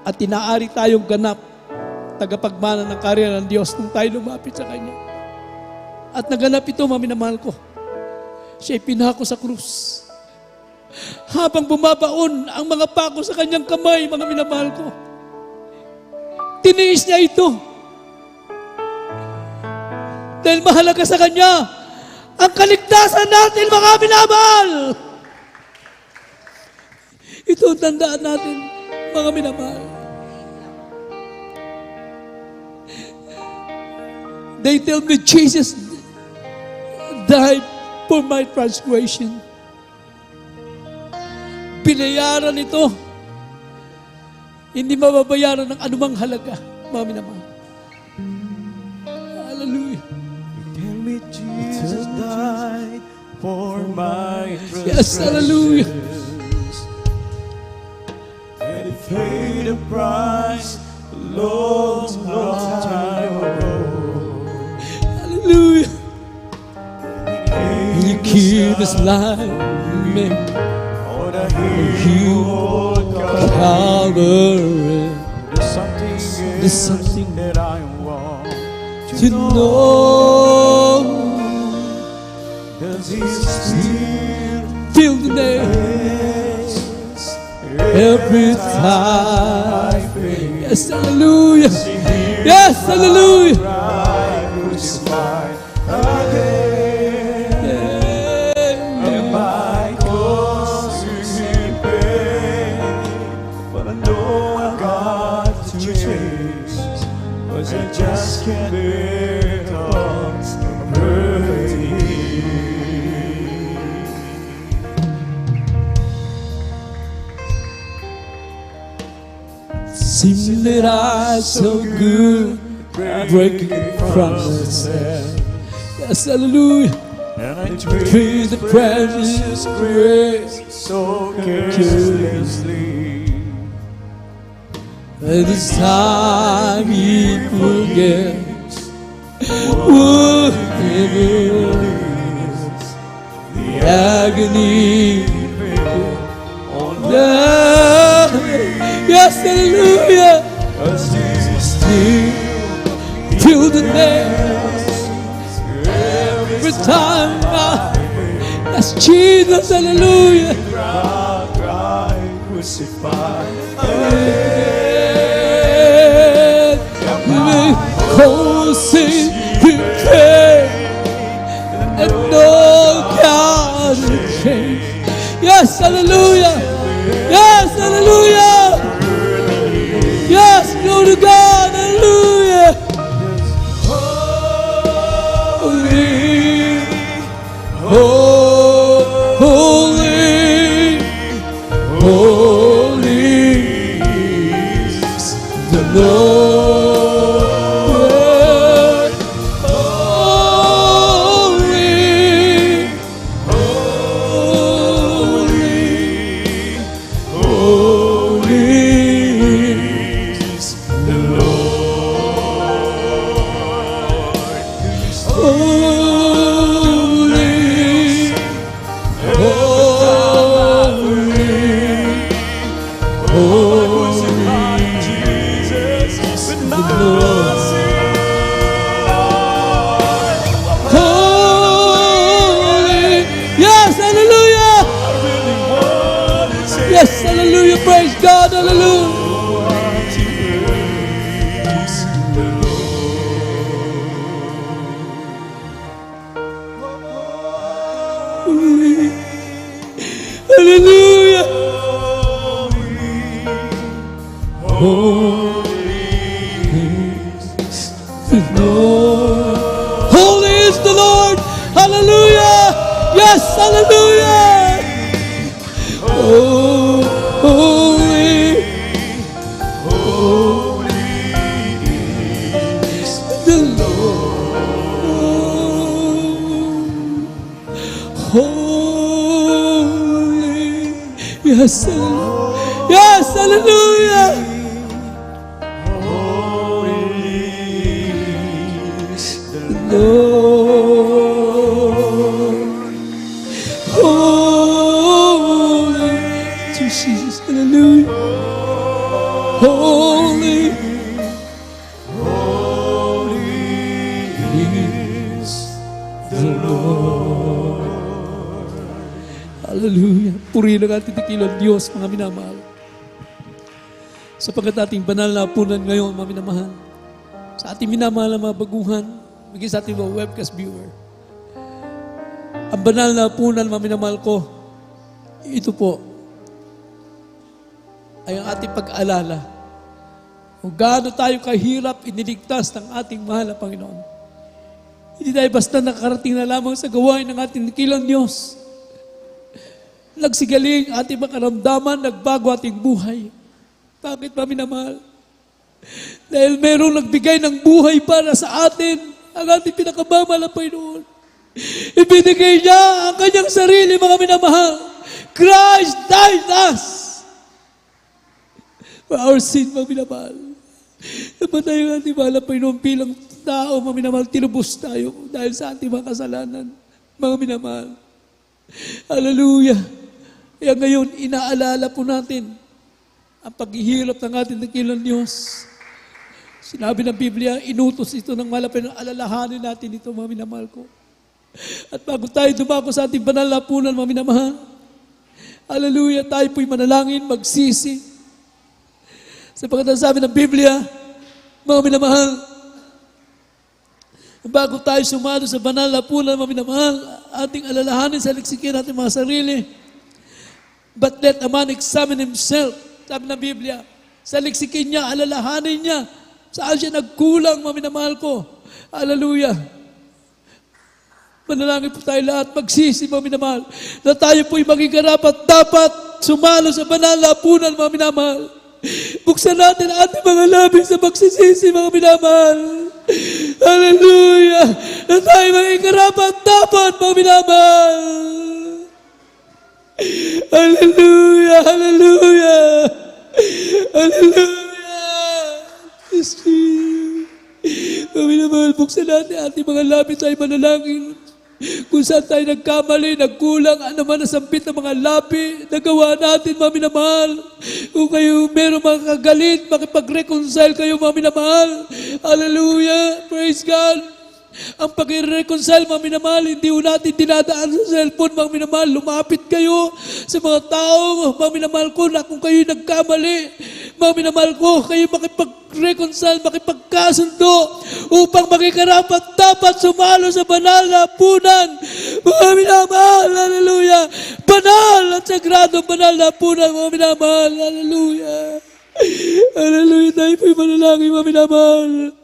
Speaker 1: At tinaari tayong ganap, tagapagmana ng karya ng Diyos nung tayo lumapit sa Kanya. At naganap ito, mga minamahal ko. Siya'y pinako sa krus. Habang bumabaon ang mga pako sa kanyang kamay, mga minamahal ko, tiniis niya ito. Dahil mahalaga sa kanya ang kaligtasan natin, mga minamahal. Ito ang tandaan natin, mga minamahal. They tell me Jesus died for my transgression. Binayaran ito. Hindi mababayaran ng anumang halaga, mga minamahal. Hallelujah.
Speaker 4: Tell me Jesus died for my
Speaker 1: Yes, hallelujah.
Speaker 4: And he paid a price a long, long time ago.
Speaker 1: Hallelujah. He killed his life, man.
Speaker 4: On a hill called
Speaker 1: Calvary.
Speaker 4: There's something that I want
Speaker 1: To know
Speaker 4: Does he still
Speaker 1: feel the name every time. Yes, hallelujah. Yes, hallelujah.
Speaker 4: crucified again? Am I causing him pain? But I know I've got to change, 'cause I just can't bear the hurting.
Speaker 1: Seems that I so good, breaking promises. Yes, hallelujah.
Speaker 4: And I
Speaker 1: Treat the precious grace.
Speaker 4: so carelessly.
Speaker 1: And this time he forgets whatever the agony on that. Yes, hallelujah. Still feel the nails every time. That's Jesus, hallelujah.
Speaker 4: Crucified.
Speaker 1: Causing pain and no God will change. Yes, hallelujah. Yes, hallelujah. Yes, glory to God, hallelujah. Holy, holy is the Lord. Holy, holy is the Lord. Holy, holy. Yes, hallelujah. Yes, hallelujah. Praise God, hallelujah. Hallelujah. Holy is the Lord. Hallelujah. Yes, hallelujah. Oh, holy, holy is the Lord. Holy. Yes, hallelujah. Yes, hallelujah. Lord, holy to Jesus, hallelujah. Holy, holy is the Lord. Hallelujah. Purihin ang ating dakilang Diyos, mga minamahal. Sapagkat ating banal na punan ngayon, mga minamahal. Sa ating minamahal na mga baguhan, bigay sa ating mga webcast viewer. Ang banal na punan, mga minamahal ko, ito po, ay ang ating pag-alala. Kung gaano tayo kahirap iniligtas ng ating mahal na Panginoon. Hindi tayo basta nakarating na lamang sa gawain ng ating dakilang Diyos. Nagsigaling ating makaramdaman, nagbago ating buhay. Bakit, mga minamahal? Dahil merong nagbigay ng buhay para sa atin, ang ating pinakamamahal na Panginoon. Ibinigay niya ang kanyang sarili, mga minamahal. Christ died us for our sin, mga minamahal. Napatay ang ating mahal na Panginoon bilang tao, mga minamahal. Tinubos tayo dahil sa ating mga kasalanan, mga minamahal. Hallelujah. Kaya ngayon, inaalala po natin ang paghihirap ng ating dakilang Diyos. Sinabi ng Biblia, inutos ito ng malapit na alalahanin natin ito, mga minamahal ko. At bago tayo dumako sa ating banal na punan, mga minamahal, hallelujah, tayo po'y manalangin, magsisi. Sapagkat ang sabi ng Biblia, mga minamahal, bago tayo sumalo sa banal na punan, mga minamahal, ating alalahanin sa liksikin natin mga sarili. But let a man examine himself, sabi ng Biblia, sa liksikin niya, alalahanin niya, saan siya nagkulang, mga minamahal ko. Hallelujah. Manalangin po tayo lahat, magsisi, mga minamahal, na tayo po'y maging karapat dapat sumalo sa banal na punan, mga minamahal. Buksan natin ang ating mga labi sa pagsisisi, mga minamahal. Hallelujah. Na tayo maging karapat dapat, mga minamahal. Hallelujah, hallelujah. Hallelujah. Mga minamahal, buksan natin ating mga labi tayo manalangin. Kung saan tayo nagkamali, nagkulang, ano man nasampit ng mga labi, nagawa natin, mga minamahal. Kung kayo meron mga kagalit, makipag-reconcile kayo, mga minamahal. Hallelujah! Praise God! Ang pag-reconcile, mga minamahal, hindi ho natin dinadaan sa cellphone, mga minamahal. Lumapit kayo sa mga tao, mga minamahal ko, na kung kayo nagkamali, mga minamahal ko, kayo makipag-reconcile, makipagkasundo, upang makikarapat dapat sumalo sa banal na hapunan. Mga minamahal, hallelujah! Banal at sagrado, banal na hapunan, mga minamahal, hallelujah! Hallelujah, tayo po'y manalangin, mga minamahal.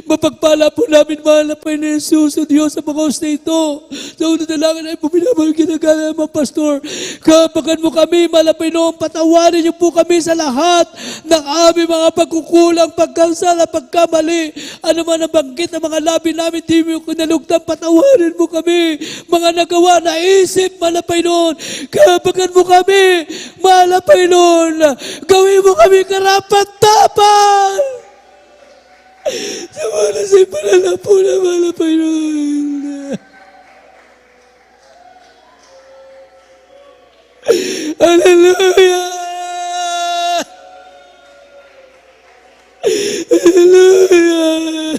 Speaker 1: Mapagpala po namin, mahal na Panginoon Jesus, o Diyos, sa mga host na ito. Sa unang dalangin ay puminamahal ginagala mga pastor. Kapagan mo kami, mahal na Panginoon, patawarin niyo po kami sa lahat ng aming mga pagkukulang, pagkansala, pagkamali. Ano man ang banggit ng mga labi namin, di mo kinalugtang, patawarin mo kami. Mga nagawa na isip, mahal na Panginoon. Kapagan mo kami, mahal na Panginoon. Gawin mo kami karapat-dapat. Sa mga sa ipanala po na mga Panginoon. Hallelujah! Hallelujah!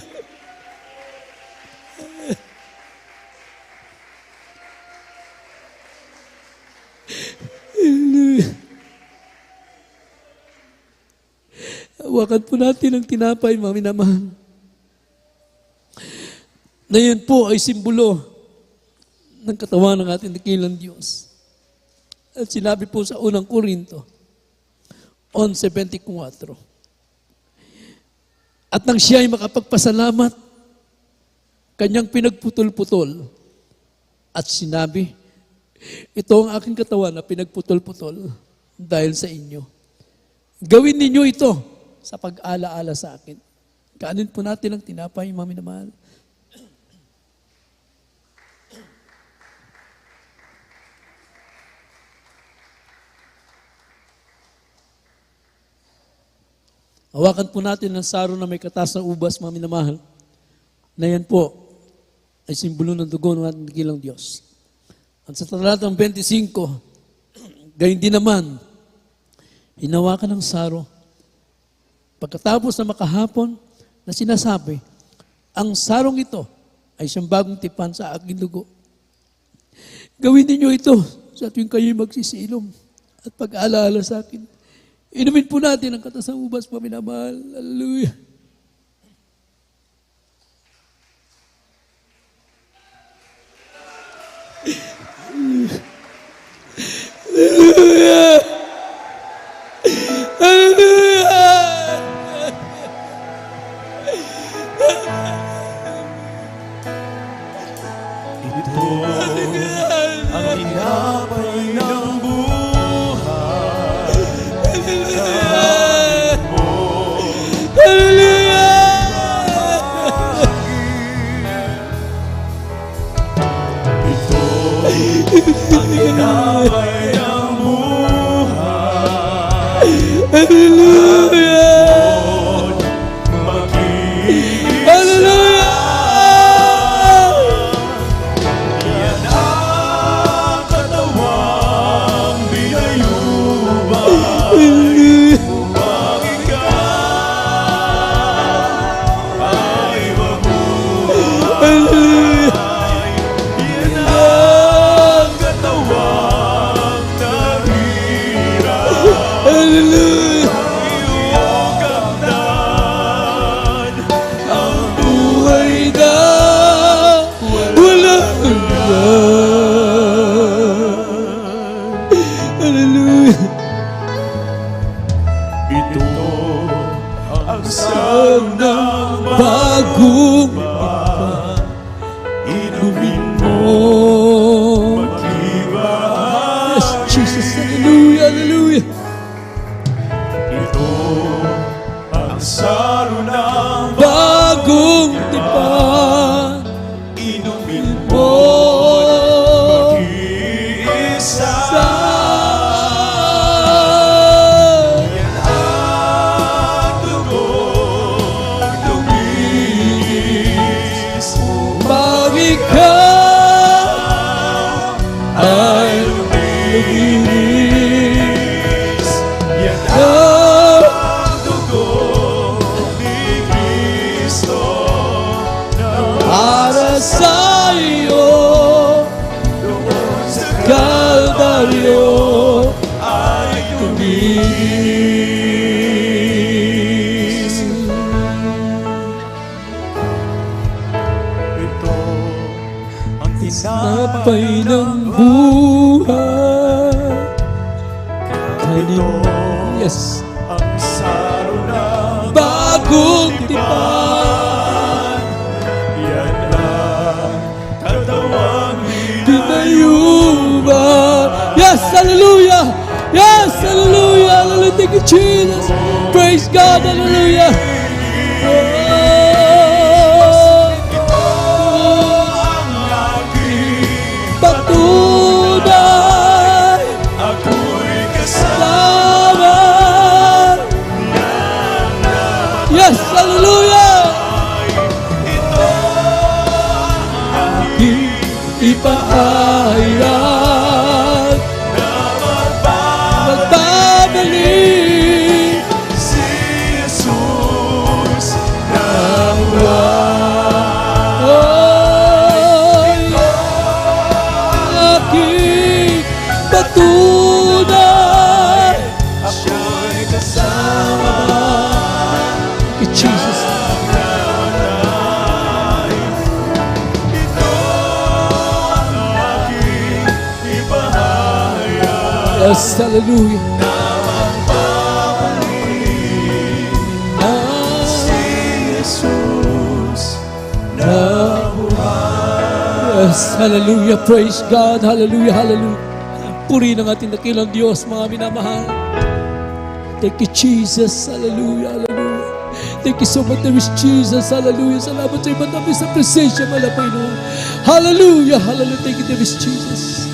Speaker 1: Hallelujah! Hawakan po natin ang tinapay, mga minamahal. Na yan po ay simbolo ng katawan ng ating dakilang Diyos. At sinabi po sa unang Korinto, 11:24. At nang siya ay makapagpasalamat, kanyang pinagputol-putol. At sinabi, ito ang aking katawan na pinagputol-putol dahil sa inyo. Gawin ninyo ito sa pag-alaala sa akin. Kaanin po natin ang tinapay, mga minamahal. Hawakan po natin ang saro na may katas ng ubas, mga minamahal. Na yan po ay simbolo ng dugo ng ating dakilang Diyos. At sa talatang 25, gayon din naman, hinawakan ng saro. Pagkatapos na makahapon na sinasabi, ang sarong ito ay siyang bagong tipan sa aking dugo. Gawin ninyo ito sa tuwing kayo magsisilom at pag-aalala sa akin. Inumin po natin ang katas ng ubas, mga minamahal. Hallelujah. Hallelujah. Hallelujah.
Speaker 4: Ito ang tinapay ng buhay. Ito ang tinapay ng buhay.
Speaker 1: Hallelujah.
Speaker 4: Magiging
Speaker 1: Hallelujah.
Speaker 4: yan ang katawang binayubay. Upang ikaw ay mabuhay. Yan ang katawang nahirap.
Speaker 1: Hallelujah. ay luminis.
Speaker 4: Yan
Speaker 1: Oh,
Speaker 4: ang dugo ni Kristo na
Speaker 1: para sa iyo,
Speaker 4: doon sa
Speaker 1: Kalbaryo
Speaker 4: ay
Speaker 1: tuminis.
Speaker 4: ito ang
Speaker 1: Napay ng buhay.
Speaker 4: ito
Speaker 1: Yes.
Speaker 4: ang saro ng
Speaker 1: Bagong tipan,
Speaker 4: yan ang katawang
Speaker 1: pinayuba. Yes, hallelujah. Yes, hallelujah. Hallelujah. Thank you, Jesus. Praise God. Hallelujah. Patunay
Speaker 4: ako'y
Speaker 1: laban. Yes, hallelujah. Ipahayag magbabalik
Speaker 4: si Jesus
Speaker 1: ang Oy, aking patunay.
Speaker 4: ako'y kasama
Speaker 1: Thank you, Jesus. Yes, hallelujah. Yes, hallelujah. Praise God. Hallelujah, hallelujah. Puri ng ating dakilang Diyos, mga minamahal. Thank you, Jesus. Hallelujah, hallelujah. Thank you so much, there is Jesus. Hallelujah. Salamat sa iba namin sa presensya, malapay noon. Hallelujah, hallelujah. Thank you, there is Jesus.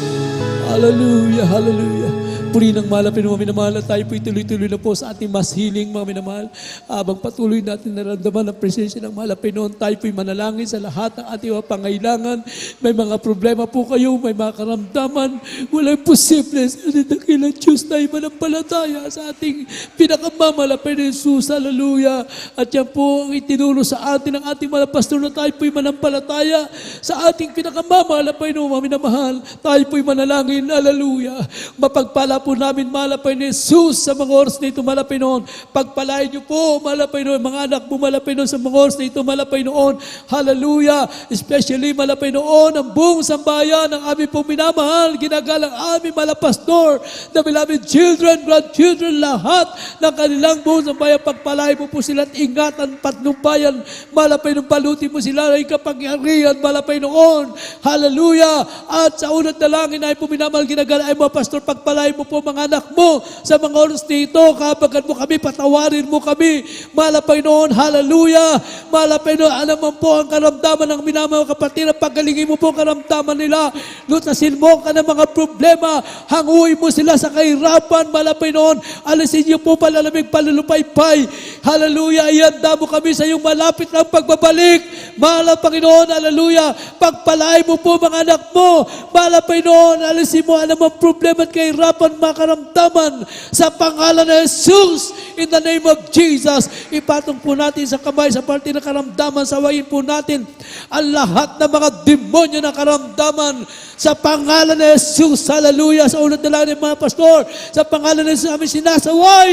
Speaker 1: Hallelujah, hallelujah. Puri ng malapit mga minamahal, tayo po'y tuloy-tuloy na po sa ating mas healing mga minamahal. Habang patuloy natin naramdaman ang presensya ng malapit noon, tayo po'y manalangin sa lahat ng ating mga pangailangan. May mga problema po kayo, may mga karamdaman. Walang posible sa ating dakilang Diyos tayo manampalataya sa ating pinakamamalapit na Jesus. Hallelujah. At yan po ang itinuro sa atin ng ating mga pastor na tayo po'y manampalataya sa ating pinakamamalapit na mga minamahal. Tayo po'y manalangin. Hallelujah. Mapagpala po namin malapay ni Jesus sa mga oras na ito malapay noon. Pagpalain niyo po malapay noon. Mga anak po malapay noon sa mga oras na ito malapay noon. Hallelujah. Especially malapay noon ang buong sambayan ng aming pong minamahal. Ginagalang aming malapastor. The beloved children, grandchildren, lahat ng kanilang buong sambayan. Pagpalain mo po sila at ingatan patnubayan. Malapay noon palutin mo sila ay kapangyarihan malapay noon. Hallelujah. At sa unang dalangin ay po minamahal ginagalang ay mga pastor pagpalain mo po mga anak mo sa mga oras dito, kabagan mo kami, patawarin mo kami, malapay noon, hallelujah, malapay noon, alam mo po ang karamdaman ng minamahal kapatid, pagalingin mo po ang karamdaman nila, lutasin mo ka ng mga problema, hanguin mo sila sa kahirapan, malapay noon, alisin niyo po palalamig, palulupaypay, hallelujah, ihanda mo kami sa iyong malapit ng pagbabalik, mahal Panginoon, hallelujah, pagpalain mo po mga anak mo, malapay noon, alisin mo ang mga problema at kahirapan, makaramdaman sa pangalan ng Jesus. In the name of Jesus, ipatong po natin sa kamay sa parte ng karamdaman, sawayin po natin ang lahat ng mga demonyo na karamdaman sa pangalan ng Jesus. Hallelujah. Sa unang dalangin ng mga pastor, sa pangalan ng Jesus namin sinasaway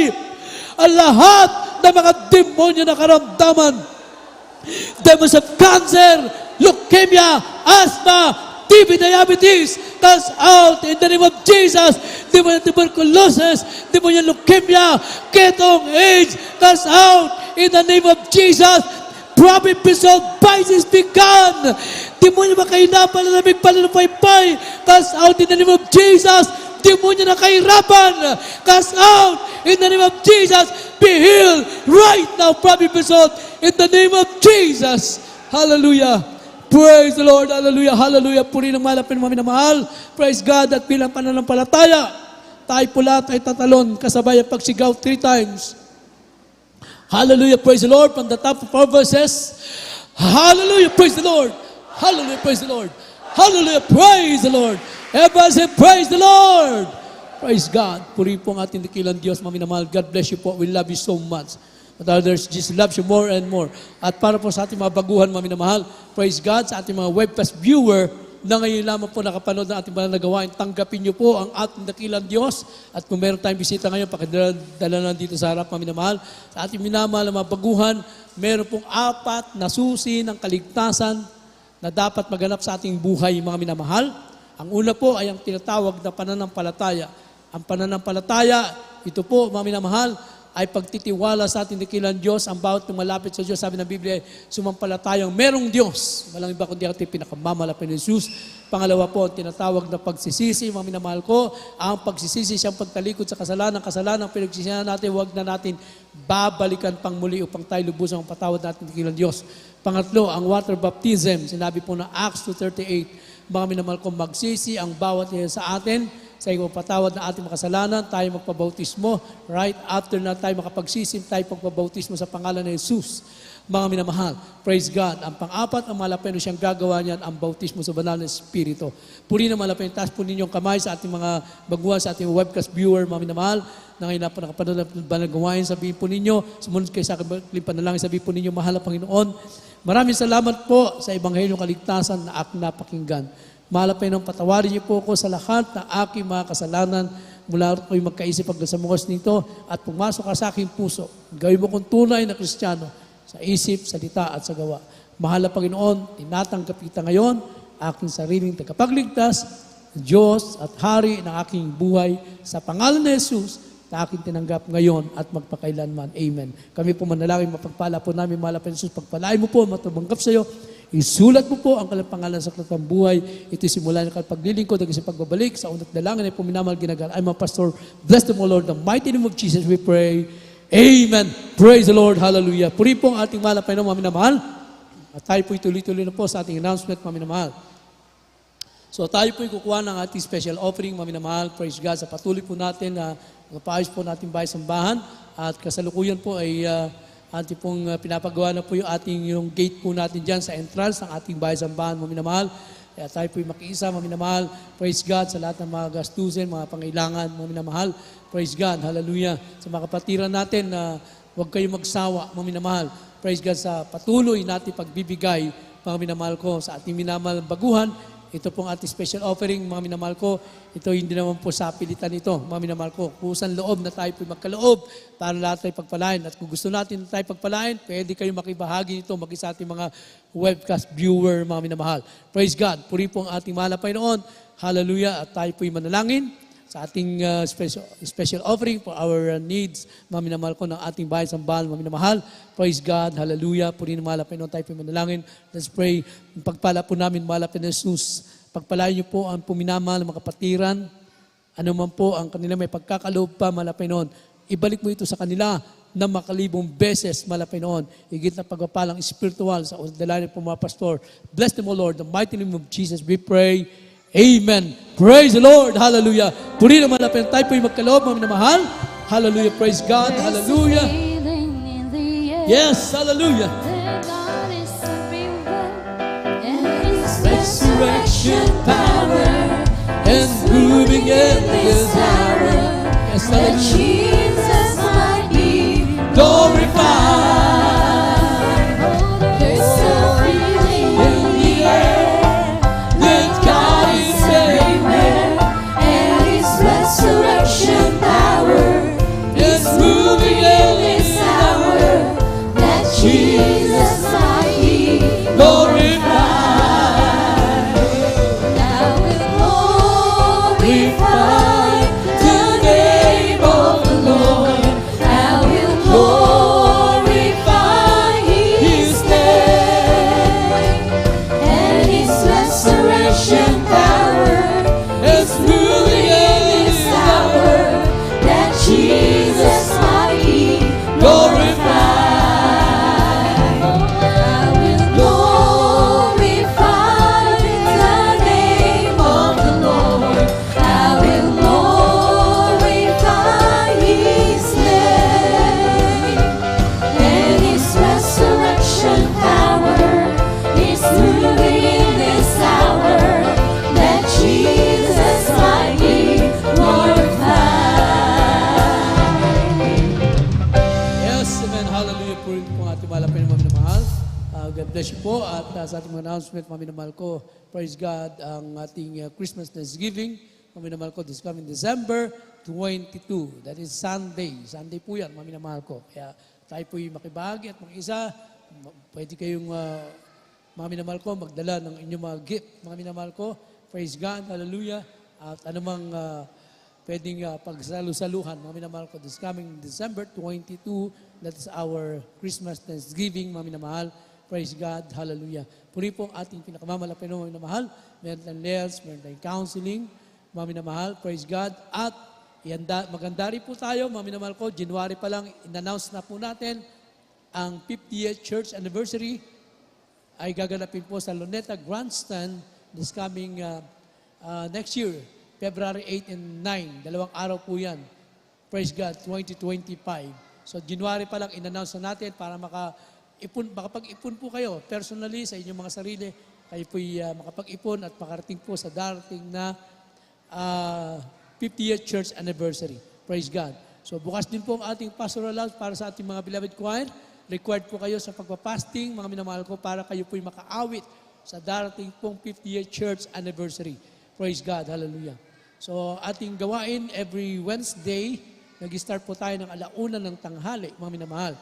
Speaker 1: ang lahat ng mga demonyo na karamdaman. Demons of cancer, leukemia, asthma, TB, diabetes, cast out in the name of Jesus. Demon of tuberculosis, demon of leukemia, ketong, AIDS, cast out in the name of Jesus. Prophet episode vices begun. Demonyo makahinapan na namig palalupaypay, cast out in the name of Jesus. Demonyo na kahirapan, cast out in the name of Jesus. Be healed right now, Prophet episode, in the name of Jesus. Hallelujah. Praise the Lord. Hallelujah. Hallelujah. Puri ng malapit mga minamahal. Praise God at bilang pananampalataya. Tayo po lahat ay tatalon kasabay ang pagsigaw 3 times. Hallelujah. Praise the Lord. From the top of our verses. Hallelujah. Praise the Lord. Hallelujah. Praise the Lord. Hallelujah. Praise the Lord. Everybody say, praise the Lord. Praise God. Puri po ang ating dakilang Diyos, mga minamahal. God bless you po. We love you so much. But others just loves you more and more. At para po sa ating mga baguhan, mga minamahal, praise God, sa ating mga webcast viewer, na ngayon lamang po nakapanood ng ating banal na gawain, tanggapin niyo po ang ating dakilang Diyos. At kung meron tayong bisita ngayon, pakidala na dito sa harap, mga minamahal. Sa ating minamahal na mga baguhan, meron pong 4 na susi ng kaligtasan na dapat maganap sa ating buhay, mga minamahal. Ang una po ay ang tinatawag na pananampalataya. Ang pananampalataya, ito po, mga minamahal, ay pagtitiwala sa ating dakilang Diyos. Ang bawat tumalapit sa Diyos, sabi ng Biblia, sumampalatayang merong Diyos. Walang iba kundi ating pinakamamalapit ni Jesus. Pangalawa po, ang tinatawag na pagsisisi, mga minamahal ko. Ang pagsisisi siyang pagtalikod sa kasalanan. Kasalanan, pinagsisihan natin, huwag na natin babalikan pang muli upang tayo lubusan ang patawad natin dakilang Diyos. Pangatlo, ang water baptism. Sinabi po na Acts 2:38, mga minamahal ko, magsisi ang bawat isa sa atin sa ipagpatawad na ating makasalanan, tayo magpabautismo. Right after na tayo makapagsisim, tayo pagpabautismo sa pangalan ni Jesus. Mga minamahal, praise God. Ang pang-4, ang malapit siyang gagawa niyan, ang bautismo sa banal na Espiritu. Puri na malapit, taas po ninyong kamay sa ating mga baguhan, sa ating webcast viewer, mga minamahal, na ngayon na po nakapanood ng banal gawain, sabihin po ninyo, sumunod kayo sa aking panalangin, sabihin po ninyo, mahal na Panginoon, maraming salamat po sa Ebanghelyong Kaligtasan na aking napakinggan. Mahal na Panginoon, patawarin niyo po ako sa lahat na aking mga kasalanan mula ko'y magkaisip hanggang sa mungos nito at pumasok ka sa aking puso. Gawin mo kong tunay na Kristiyano sa isip, salita at sa gawa. Mahal na Panginoon, tinatanggap kita ngayon, aking sariling tagapagligtas, Diyos at Hari ng aking buhay sa pangalan ni Jesus na aking tinanggap ngayon at magpakailanman. Amen. Kami po manalangin, mapagpala po namin, mahal na Panginoon Jesus, pagpalain mo po, matumanggap sa iyo. Isulat mo po ang kanilang pangalan sa aklat ng buhay. Ito'y simula ng paglilingkod hanggang sa pagbabalik sa unat dalangin ay puminamal ginagal. I'm a pastor. Bless them, O Lord. In the mighty name of Jesus we pray. Amen. Praise the Lord. Hallelujah. Puri po ang ating mahal na Panginoon, mga minamahal. At tayo po'y tuloy-tuloy na po sa ating announcement, mga minamahal. So tayo po'y kukuha ng ating special offering, mga minamahal. Praise God. Sa patuloy po natin na paayos po natin bahay-sambahan. At kasalukuyan po ay ating pong pinapagawa na po yung gate po natin dyan sa entrance ng ating bahay-sambahan, mga minamahal. Kaya tayo po'y makiisa, mga minamahal. Praise God sa lahat ng mga gastusin, mga pangailangan, mga minamahal. Praise God, hallelujah. Sa mga kapatiran natin na huwag kayong magsawa, mga minamahal. Praise God sa patuloy natin pagbibigay, mga minamahal ko, sa ating minamahal baguhan. Ito pong ating special offering, mga minamahal ko. Ito hindi naman po sa pilitan ito, mga minamahal ko. Kusang loob na tayo po magkaloob para lahat tayo pagpalain. At kung gusto natin tayo pagpalain, pwede kayo makibahagi nito sa ating mga webcast viewer, mga minamahal. Praise God. Puri po ang ating mahal na Panginoon. Hallelujah. At tayo po'y manalangin sa ating special offering for our needs, mga minamahal ko, ng ating bahay-sambahan, mga minamahal. Praise God, hallelujah. Puri na mahal na Panginoon, tayo po manalangin. Let's pray. Pagpala po namin, mahal na Panginoon Jesus. Pagpalain niyo po ang puminamahal ng mga kapatiran. Ano man po ang kanila may pagkakaloob pa, mahal na Panginoon. Ibalik mo ito sa kanila na makalibong beses, mahal na Panginoon. Higit na pagpapalang spiritual sa dalangin po mga pastor. Bless them, O Lord. In the mighty name of Jesus, we pray. Amen. Praise the Lord. Hallelujah. Puri naman na tayo po'y magkaloob, mga minamahal. Hallelujah. Praise God. Hallelujah. Yes. Hallelujah. Resurrection power and moving in this hour. Yes. Hallelujah.
Speaker 5: Jesus might be
Speaker 1: Glorified.
Speaker 5: There's something in the air. Resurrection power is moving in this hour, that Jesus might be glorified. Now with
Speaker 1: bless you po. At sa ating mga announcement, mga minamahal ko, praise God, ang ating Christmas Thanksgiving, mga minamahal ko, this coming December 22. That is Sunday. Sunday po yan, mga minamahal ko. Kaya tayo po'y makibahagi at mag-isa. Pwede kayong, mga minamahal ko, magdala ng inyong mga gift. Mga minamahal ko, praise God, hallelujah. At anumang pwedeng pagsalu-saluhan, mga minamahal ko, this coming December 22, that is our Christmas Thanksgiving, mga minamahal. Praise God, hallelujah. Puri po ang ating pinakamamalapay na mga minamahal. Meron tayong layers, meron tayong counseling, mga minamahal, praise God. At maganda rin po tayo, mga minamahal ko, January pa lang, in-announce na po natin ang 50th Church Anniversary ay gaganapin po sa Luneta Grandstand this coming next year, February 8 and 9. 2 araw po yan. Praise God, 2025. So January pa lang in-announce na natin para makapag-ipon po kayo personally sa inyong mga sarili. Kayo po'y makapag-ipon at makarating po sa darating na 50th Church Anniversary. Praise God. So bukas din po ang ating pastoral lounge para sa ating mga beloved choir. Required po kayo sa pagpapasting, mga minamahal ko, para kayo po'y makaawit sa darating pong 50th Church Anniversary. Praise God. Hallelujah. So ating gawain every Wednesday, nag-start po tayo ng 1:00 ng tanghali, mga minamahal.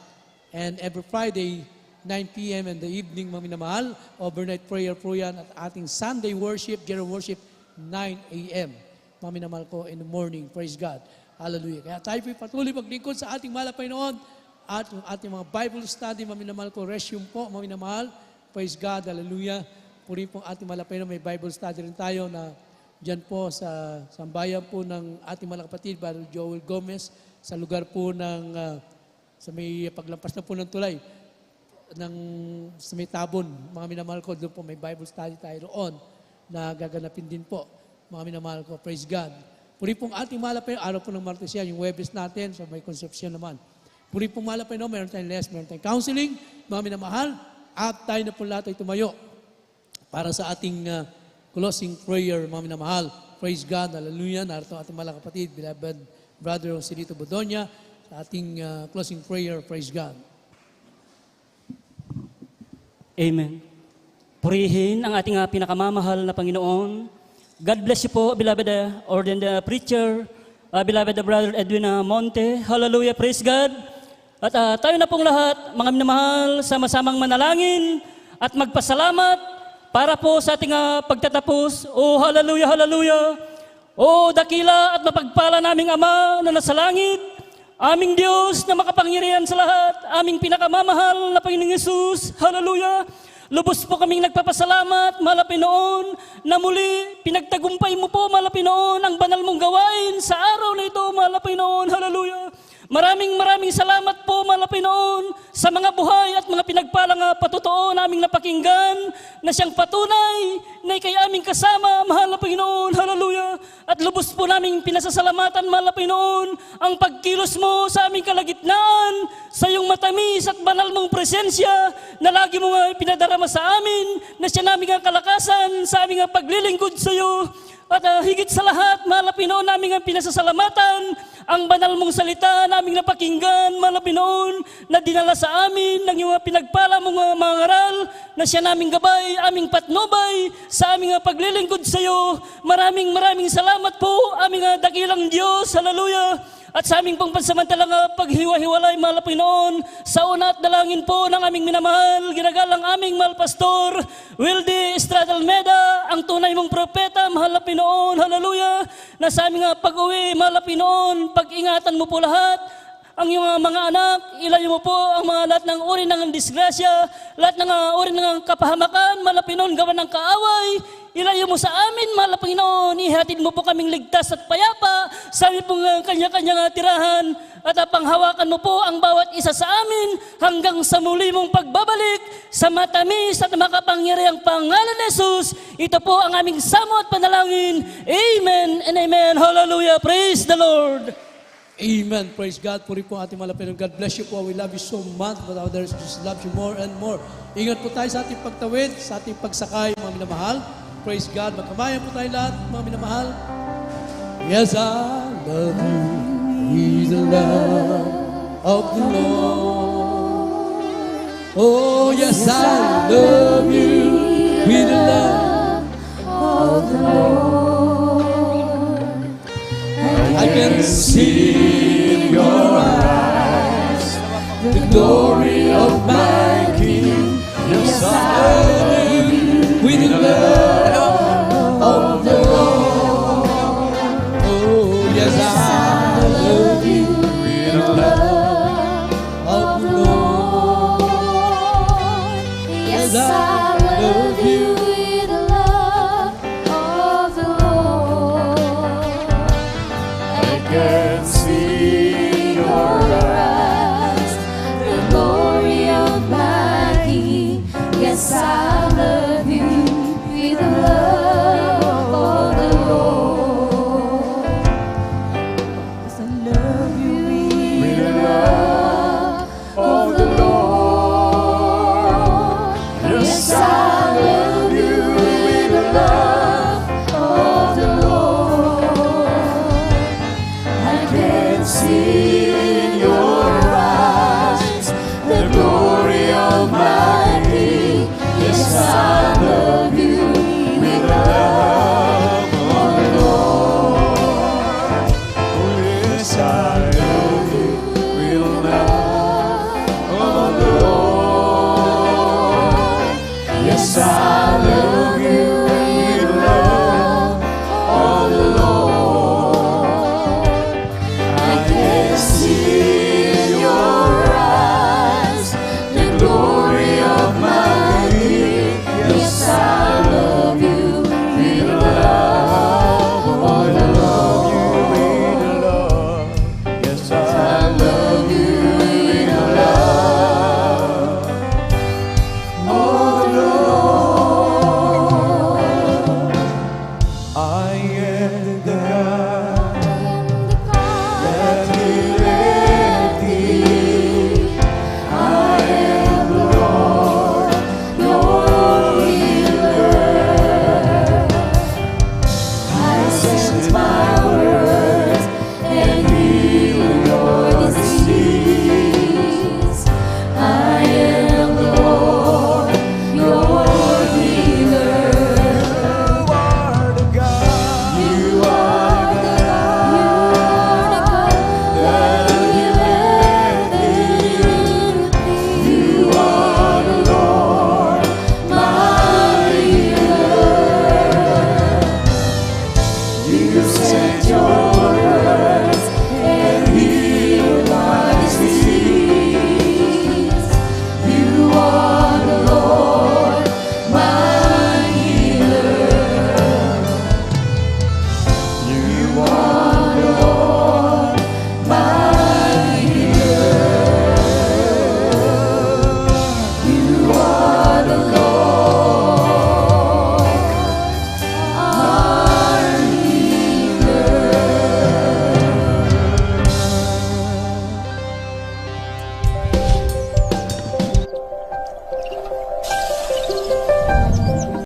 Speaker 1: And every Friday, 9 p.m. in the evening, mga minamahal, overnight prayer po yan. At ating Sunday worship, general worship, 9 a.m. Mga minamahal ko, in the morning. Praise God. Hallelujah. Kaya tayo po'y patuloy maglingkod sa ating mahal na Panginoon at yung ating mga Bible study, mga minamahal ko, resume po, mga minamahal. Praise God. Hallelujah. Puri po ang ating mahal na Panginoon. May Bible study rin tayo na dyan po sa sambayan po ng ating mga kapatid, Brother Joel Gomez, sa lugar po ng, sa may paglampas na po ng tulay, sa may Tabon, mga minamahal ko, doon po may Bible study tayo roon na gaganapin din po, mga minamahal ko. Praise God. Puri pong ating mahal na araw po ng Martes yan, yung Webes natin, sa may Concepcion naman. Puri pong mahal na meron tayong less, meron tayong counseling, mga minamahal, at tayo na po lahat ay tumayo para sa ating closing prayer, mga minamahal. Praise God, hallelujah. Narito ang ating mga kapatid, beloved Brother Joselito Bodonia, sa ating closing prayer. Praise God.
Speaker 6: Amen. Purihin ang ating pinakamamahal na Panginoon. God bless you po, beloved ordained preacher, beloved Brother Edwin Monte. Hallelujah, praise God. At tayo na pong lahat, mga minamahal, sama-samang manalangin at magpasalamat para po sa ating pagtatapos. Oh, hallelujah, hallelujah. Oh, dakila at mapagpala naming Ama na nasa langit, aming Diyos na makapangyarihan sa lahat, aming pinakamamahal na Panginoong Yesus. Hallelujah. Lubos po kaming nagpapasalamat, mahal na Panginoon, na muli pinagtagumpay mo po, mahal na Panginoon, ang banal mong gawain sa araw na ito, mahal na Panginoon. Hallelujah. Maraming salamat po, mahal na Panginoon, sa mga buhay at mga pinagpalang patotoo naming napakinggan na siyang patunay na ikay aming kasama, mahal na Panginoon. Hallelujah. At lubos po naming pinasasalamatan, mahal na Panginoon, ang pagkilos mo sa aming kalagitnaan, sa iyong matamis at banal mong presensya na lagi mo pinadarama sa amin, na siya naming kalakasan sa aming paglilingkod sa iyo. At higit sa lahat, mahal na Panginoon, naming pinasasalamatan ang banal mong salita naming napakinggan, mahal na Panginoon, na dinala sa amin ng iyong pinagpala mong mga ngaral, na siya naming gabay, aming patnubay sa aming paglilingkod sa iyo. Maraming salamat po, aming dakilang Diyos. Hallelujah. At sa aming pong pansamantalang paghiwa-hiwalay, mahal na Panginoon, sa una at dalangin po ng aming minamahal, ginagalang aming mahal pastor, Wildy Estrada Almeda, ang tunay mong propeta, mahal na Panginoon, hallelujah, na sa aming pag-uwi, mahal na Panginoon, pag-ingatan mo po lahat, ang iyong mga anak, ilayo mo po ang mga lahat ng uri ng disgrasya, lahat ng uri ng kapahamakan, mahal na Panginoon, gawa ng kaaway, ilayo mo sa amin, mahal na Panginoon, ihatid mo po kaming ligtas at payapa sa aming pong kanya-kanyang tirahan at panghawakan mo po ang bawat isa sa amin hanggang sa muli mong pagbabalik sa matamis at makapangyarihang pangalan ni Jesus. Ito po ang aming samo at panalangin. Amen and amen. Hallelujah. Praise the Lord.
Speaker 1: Amen. Praise God. Puri po ating malapit. God bless you po. We love you so much, but others just love you more and more. Ingat po tayo sa ating pagtawid, sa ating pagsakay, mga minamahal. Praise God. Magkamayan po tayo lahat, mga minamahal. Yes, I love you with the love of the Lord. Oh, yes, I love you with the love
Speaker 5: of the Lord.
Speaker 1: I can see in your eyes the glory of my King. Yes, I love you with the love of the Lord. Oh, yes, I love you with the love of the Lord.
Speaker 5: Yes, I love you with the love of the Lord. I can see in your eyes the glory of my King. Yes, I love you with the love of the Lord. Yes, I love you with the love of the Lord. Yes, I love you with the love of the Lord. I can see in your eyes the glory of my King. Yes, I love you with the love of the Lord.
Speaker 4: Yes, I love you with the love of the Lord. Yes, I love you with the love of the Lord. I can see in your eyes the glory of my King. Yes, I love you with the love of the Lord. Yes, I love you with the love of the Lord. I am the God that healeth thee. I am the Lord, your healer. I send my words and heal your disease. I am the Lord, your healer. You are the God that healeth thee. You are the Lord, my healer. You sent